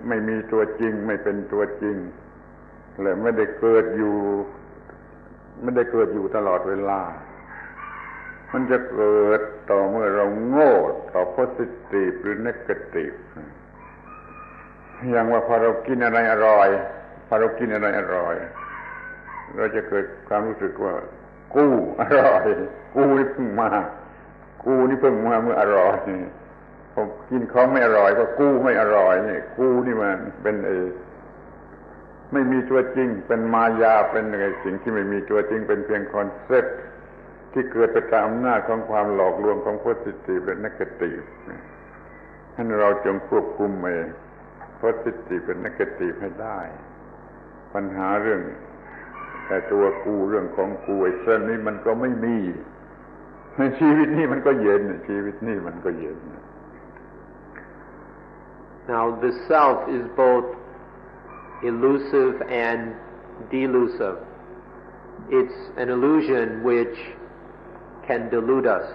ไม่มีตัวจริงไม่เป็นตัวจริงและไม่ได้เกิดอยู่ตลอดเวลามันจะเกิดต่อเมื่อเราโง่ต่อ positive หรือ negative อย่างว่าพอเรากินอะไรอร่อยเราจะเกิดความรู้สึกว่า กูอร่อยกูนี่เพิ่งมากูนี่เพิ่งมาเมื่ออร่อยผมกินของไม่อร่อยก็กูไม่อร่อยนี่กูนี่มันเป็นไม่มีตัวจริงเป็นมายาเป็นอะไรสิ่งที่ไม่มีตัวจริงเป็นเพียงคอนเซ็ปต์ที่เกิดไปตามอำนาจของความหลอกลวงของ positive และ negative ให้เราจงควบคุมpositive และ negative ให้ได้ปัญหาเรื่องแต่ตัวกูเรื่องของกูไอ้เส้นนี้มันก็ไม่มีในชีวิตนี้มันก็เย็นชีวิตนี้มันก็เย็น Now the self is both elusive and delusive. It's an illusion which can delude us.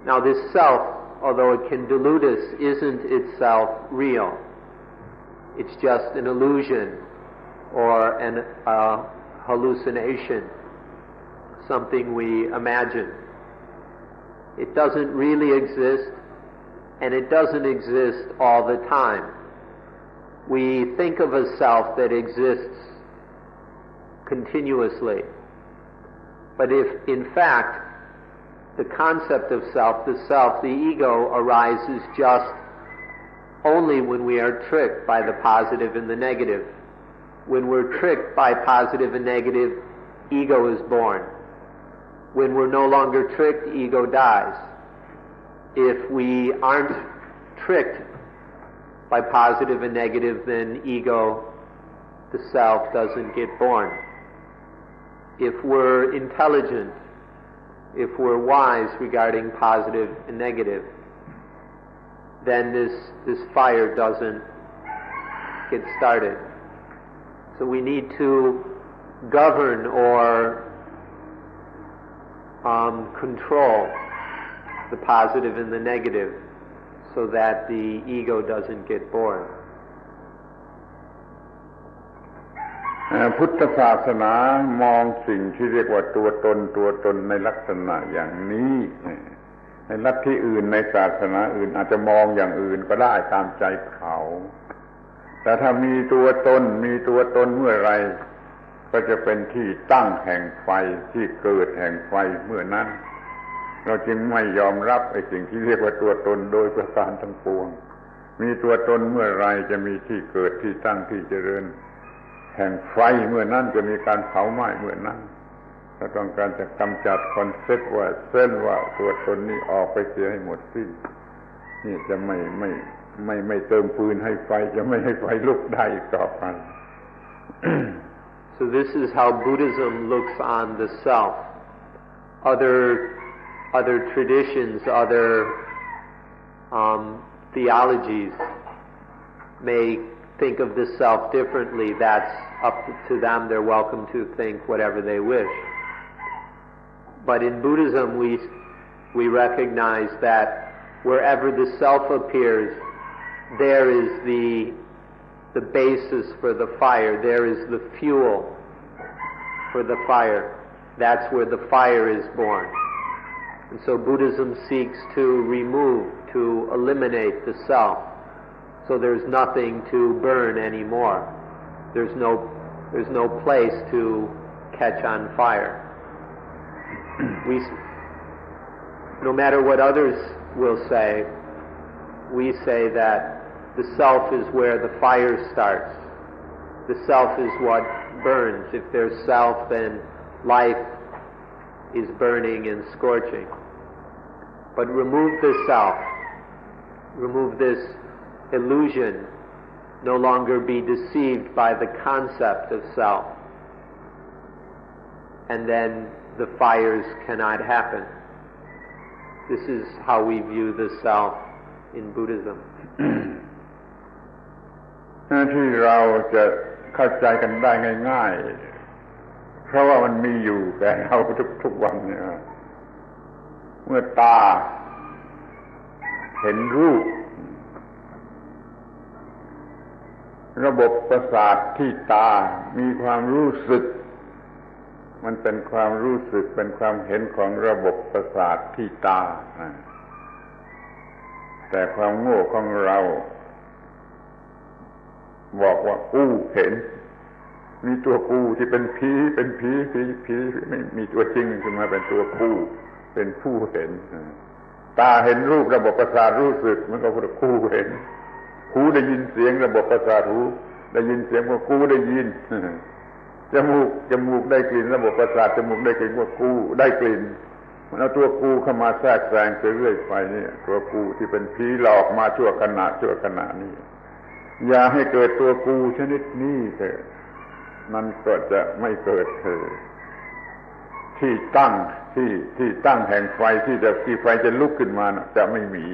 Now this self, although it can delude us, isn't itself real. It's just an illusion or an hallucination, something we imagine. It doesn't really exist, and it doesn't exist all the time. We think of a self that exists continuously, but if in fact the concept of self, the ego, arises just only when we are tricked by the positive and the negative. When we're tricked by positive and negative, ego is born. When we're no longer tricked, ego dies. If we aren't tricked by positive and negative, then ego, the self, doesn't get born. If we're intelligent, if we're wise regarding positive and negative, then this fire doesn't get started. So we need to govern or control the positive and the negative so that the ego doesn't get born. พุทธศาสนามองสิ่งที่เรียกว่าตัวตนในลักษณะอย่างนี้ในลัทธิอื่นในศาสนาอื่นอาจจะมองอย่างอื่นก็ได้ตามใจเขาแต่ถ้ามีตัวตนเมื่อไรก็จะเป็นที่ตั้งแห่งไฟที่เกิดแห่งไฟเมื่อนั้นเราจึงไม่ยอมรับไอ้สิ่งที่เรียกว่าตัวตนโดยประการทั้งปวงมีตัวตนเมื่อไรจะมีที่เกิดที่ตั้งที่เจริญแห่งไฟเมื่อนั้นจะมีการเผาไหม้เมื่อนั้นเราต้องการจะกำจัดคอนเซ็ปต์ว่าเส้นว่าตัวตนนี้ออกไปเสียให้หมดสิ้นนี่จะไม่เติมฟืนให้ไฟจะไม่ให้ไฟลุกได้อีกต่อไป So this is how Buddhism looks on the self. Other traditions, other theologies may think of the self differently. That's up to them. They're welcome to think whatever they wish. But in Buddhism, we recognize that wherever the self appears, there is the basis for the fire. There is the fuel for the fire. That's where the fire is born. And so Buddhism seeks to remove, to eliminate the self. So there's nothing to burn anymore. There's no place to catch on fire. No matter what others will say, we say that the self is where the fire starts. The self is what burns. If there's self, then life is burning and scorching. But remove the self, remove this illusion, no longer be deceived by the concept of self, and then the fires cannot happen. This is how we view the self in Buddhism. ที่เราจะเข้าใจกันได้ง่ายๆเพราะว่ามันมีอยู่แก่เราทุกวันเนี่ยเมื่อตาเห็นรูประบบประสาทที่ตามีความรู้สึกมันเป็นความรู้สึกเป็นความเห็นของระบบประสาทที่ตาแต่ความโง่ของเราบอกว่ากูเห็น มีตัวกูที่เป็นผีไม่มีตัวจริงขึ้นมาเป็นตัวกูเป็นผู้เห็นตาเห็นรูประบบประสาทรู้สึกมันก็คือกูเห็นหูได้ยินเสียงระบบประสาทหูได้ยินเสียงว่ากูได้ยินจมูกได้กลิ่นระบบประสาทจมูกได้กลิ่นว่ากูได้กลิ่นมันเอาตัวกูเข้ามาแทรกแซงเรื่อยไปนี่ตัวกูที่เป็นผีหลอกมาชั่วขณะนี้อย่าให้เกิดตัวกูชนิดนี้เถอะมันก็จะไม่เกิดที่ตั้งแห่งไฟที่ไฟจะลุกขึ้นมาจะไม่มี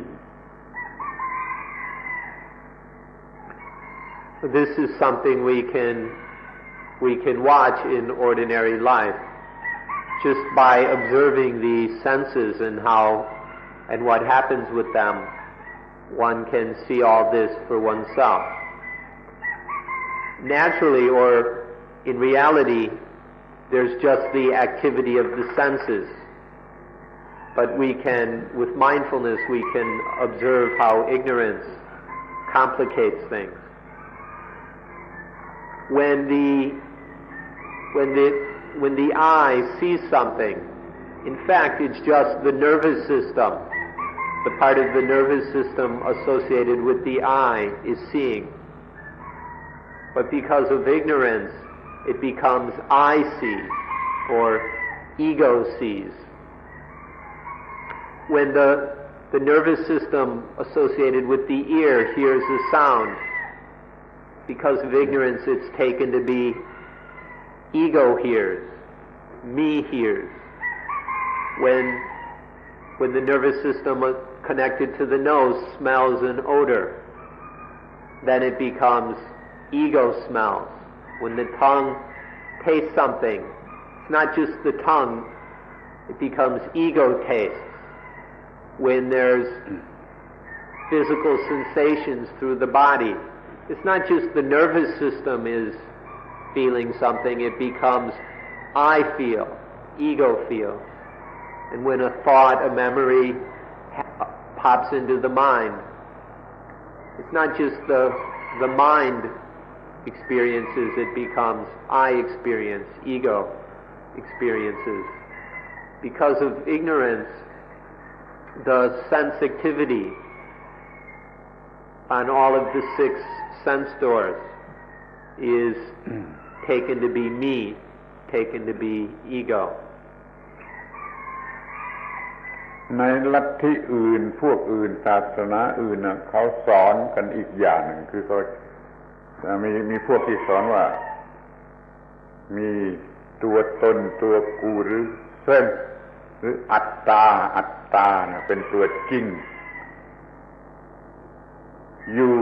This is something we can watch in ordinary life just by observing the senses and what happens with them. One can see all this for oneself. Naturally, or in reality, there's just the activity of the senses. But with mindfulness, we can observe how ignorance complicates things. When the eye sees something, in fact, it's just the nervous system. The part of the nervous system associated with the eye is seeing. But because of ignorance, it becomes I see or ego sees. When the nervous system associated with the ear hears a sound, because of ignorance it's taken to be ego hears, me hears. When the nervous system connected to the nose smells an odor, then it becomes ego smells. When the tongue tastes something, it's not just the tongue, it becomes ego tastes. When there's physical sensations through the body, it's not just the nervous system is feeling something, it becomes I feel, ego feels. And when a thought, a memory pops into the mind, it's not just the mind experiences, it becomes I experience, ego experiences. Because of ignorance, the sensitivity on all of the 6 sense doors is taken to be me, taken to be ego. ในลัทธิอื่นพวกอื่นศาสนาอื่นนะเขาสอนกันอีกอย่างหนึ่งคือเขามีพวกที่สอนว่ามีตัวตนตัวกูหรือเส้นหรืออัตตานะเป็นตัวจริงอยู่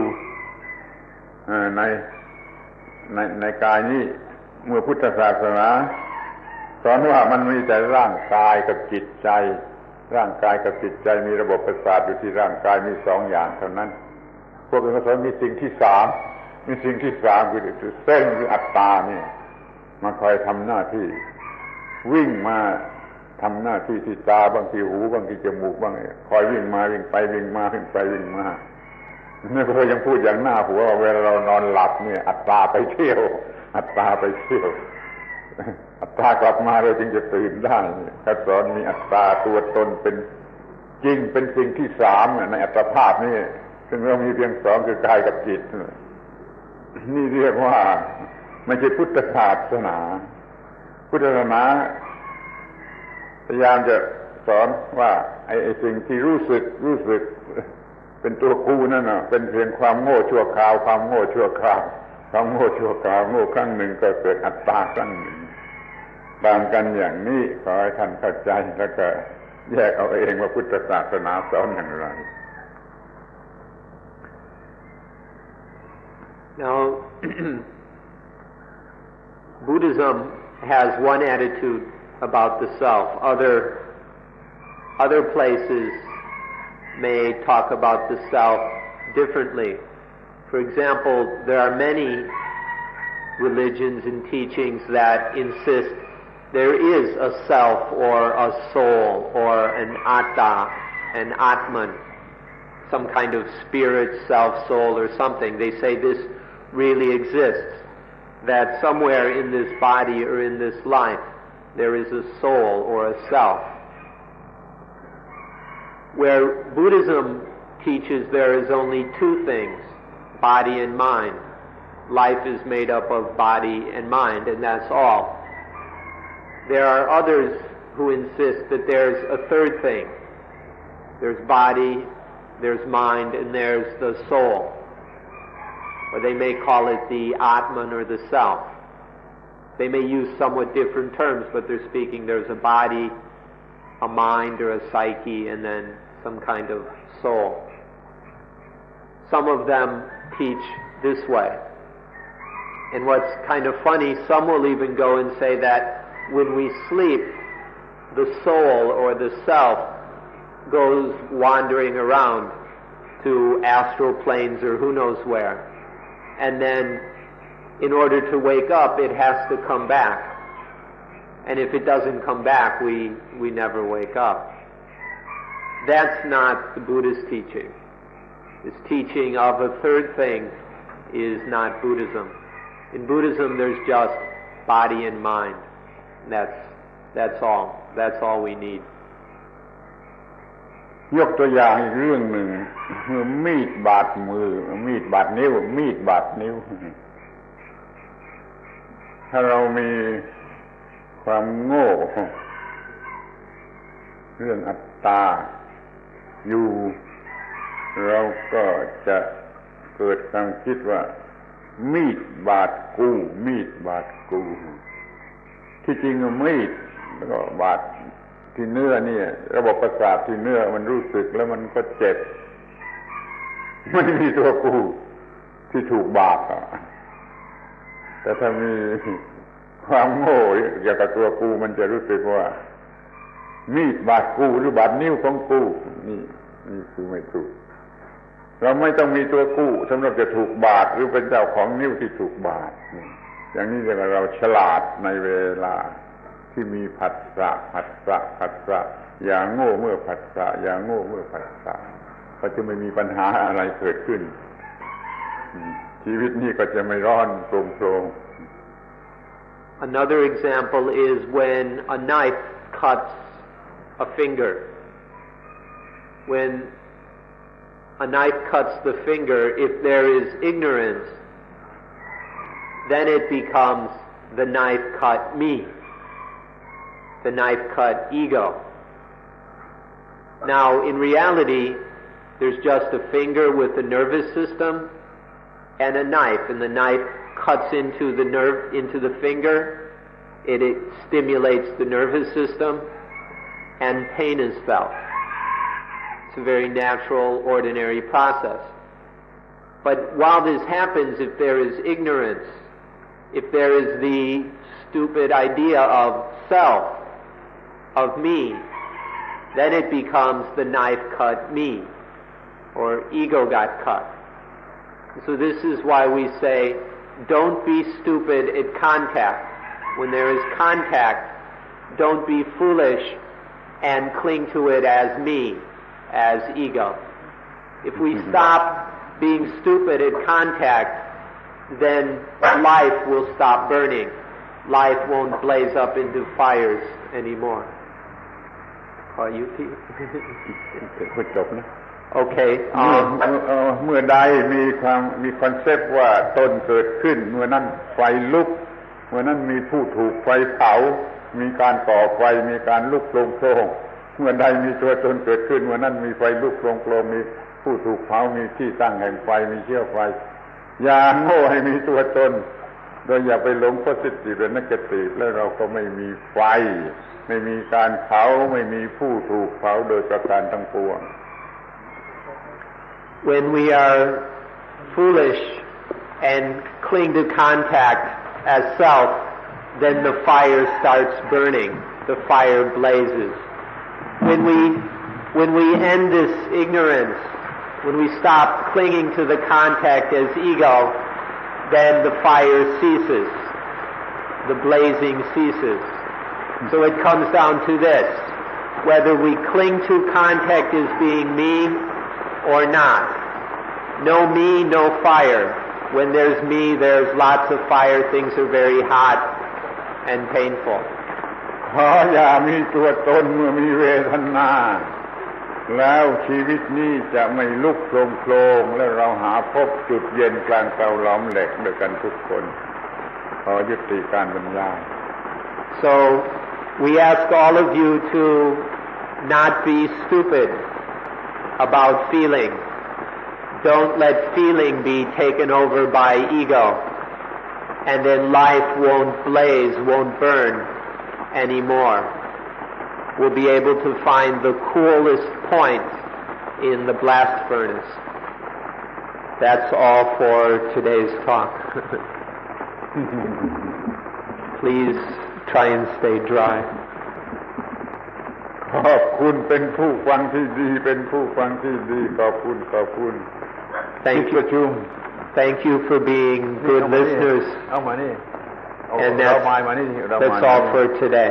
ในกายนี้เมื่อพุทธศาสนาสอนว่ามันมีแต่ร่างกายกับจิตใจร่างกายกับจิตใจมีระบบประสาทอยู่ที่ร่างกายมี2 อย่างเท่านั้นพวกอื่นก็สอนมีสิ่งที่3คือเส้นหรืออัตตานี่มาคอยทำหน้าที่วิ่งมาทำหน้าที่ที่ตาบางทีหูบางทีจมูกบ้างคอยวิ่งมาวิ่งไปวิ่งมาวิ่งไปวิ่งมานี่ก็ยังพูดอย่างหน้าหัวว่าเวลาเรานอนหลับเนี่ยอัตตาไปเที่ยวอัตตากลับมาเราจึงจะตื่นได้เขาสอนมีอัตตาตัวตนเป็นจริงเป็นสิ่งที่3ในอัตภาพนี่ซึ่งเรามีเพียง2คือกายกับจิตนี่เรียกว่าไม่ใช่พุทธศาสนาพุทธศาสนาพยายามจะสอนว่าไอ้สิ่งที่รู้สึกเป็นตัวกูนั่นน่ะเป็นเพียงความโง่ชั่วคราวความโง่ชั่วคราวโง่ครั้งหนึ่งก็เกิดอัตตาครั้งหนึ่งต่างกันอย่างนี้ขอให้ท่านเข้าใจแล้วก็แยกเอาเองว่าพุทธศาสนาสอนอย่างไร Now Buddhism has one attitude about the self. Other places may talk about the self differently. For example, there are many religions and teachings that insist there is a self or a soul or an atta, an atman, some kind of spirit, self, soul or something. They say this really exists. that somewhere in this body or in this life there is a soul or a self. Where Buddhism teaches there is only two things, body and mind. Life is made up of body and mind, and that's all. There are others who insist that there's a third thing. There's body, there's mind, and there's the soul. Or they may call it the Atman or the self. They may use somewhat different terms, but they're speaking there's a body, a mind or a psyche, and then some kind of soul. Some of them teach this way. And what's kind of funny, some will even go and say that when we sleep, the soul or the self goes wandering around to astral planes or who knows where. And then in order to wake up, it has to come back. And if it doesn't come back, we never wake up. That's not the Buddhist teaching. This teaching of a third thing is not Buddhism. In Buddhism, there's just body and mind. That's all. That's all we need. ยกตัวอย่างอีกเรื่องหนึ่งคือมีดบาดมือมีดบาดนิ้วมีดบาดนิ้วถ้าเรามีความโง่เรื่องอัตตาอยู่เราก็จะเกิดความคิดว่ามีดบาดกูมีดบาดกูที่จริงมีดแล้วก็บาดที่เนื้อนี่ระบบประสาทที่เนื้อมันรู้สึกแล้วมันก็เจ็บไม่มีตัวกูที่ถูกบาดแต่ถ้ามีความโง่เกี่ยวกับตัวกูมันจะรู้สึกว่ามีดบาดกูหรือบาดนิ้วของกูนี่คือไม่ถูกเราไม่ต้องมีตัวกู้สำหรับจะถูกบาดหรือเป็นเจ้าของนิ้วที่ถูกบาดอย่างนี้จะเราฉลาดในเวลาที่มีผัสสะอย่างโง่เมื่อผัสสะอย่างโง่เมื่อผัสสะก็จะไม่มีปัญหาอะไรเกิดขึ้นชีวิตนี้ก็จะไม่ร้อนโปร่ง Another example is when a knife cuts a finger. When a knife cuts the finger, if there is ignorance, then it becomes the knife cut me, the knife cut ego. Now, in reality, there's just a finger with a nervous system and a knife, and the knife cuts into the nerve, into the finger. It stimulates the nervous system, and pain is felt. It's a very natural, ordinary process. But while this happens, if there is ignorance, if there is the stupid idea of self, of me, then it becomes the knife cut me, or ego got cut. So this is why we say, don't be stupid at contact. When there is contact, don't be foolish and cling to it as me, as ego. If we stop being stupid at contact, then life will stop burning. Life won't blaze up into fires anymore. Are you Okay. เมื่อใดมีคอนเซปต์ว่าตนเกิดขึ้นเมื่อนั้นไฟลุกเมื่อนั้นมีผู้ถูกไฟเผามีการก่อไฟมีการลุกโผล่เมื่อใดมีตัวตนเกิดขึ้นเมื่อนั้นมีไฟลุกโผล่มีผู้ถูกเผามีที่ตั้งแห่งไฟมีเชื้อไฟอย่าโง่ให้มีตัวตนโดยอย่าไปหลง positive หรือ negative แล้วเราก็ไม่มีไฟไม่มีการเผาไม่มีผู้ถูกเผาโดยประการทั้งปวงWhen we are foolish and cling to contact as self, then the fire starts burning. The fire blazes. When we end this ignorance, when we stop clinging to the contact as ego, then the fire ceases. The blazing ceases. So it comes down to this. Whether we cling to contact as being me or not. No me, no fire. When there's me, there's lots of fire, things are very hot and painful. ขออย่ามีตัวตนเมื่อมีเวทนาแล้วชีวิตนี้จะไม่ลุกโคลงและเราหาพบจุดเย็นกลางเตาหลอมเหล็กด้วยกันทุกคนขอยุติการบรรยาย So we ask all of you to not be stupid about feeling. Don't let feeling be taken over by ego, and then life won't blaze, won't burn anymore. We'll be able to find the coolest point in the blast furnace. That's all for today's talk. Please try and stay dry. ขอบคุณเป็นผู้ฟังที่ดีเป็นผู้ฟังที่ดีขอบคุณ Thank you. Thank you for being good listeners. เอามานี่ And that's all for today.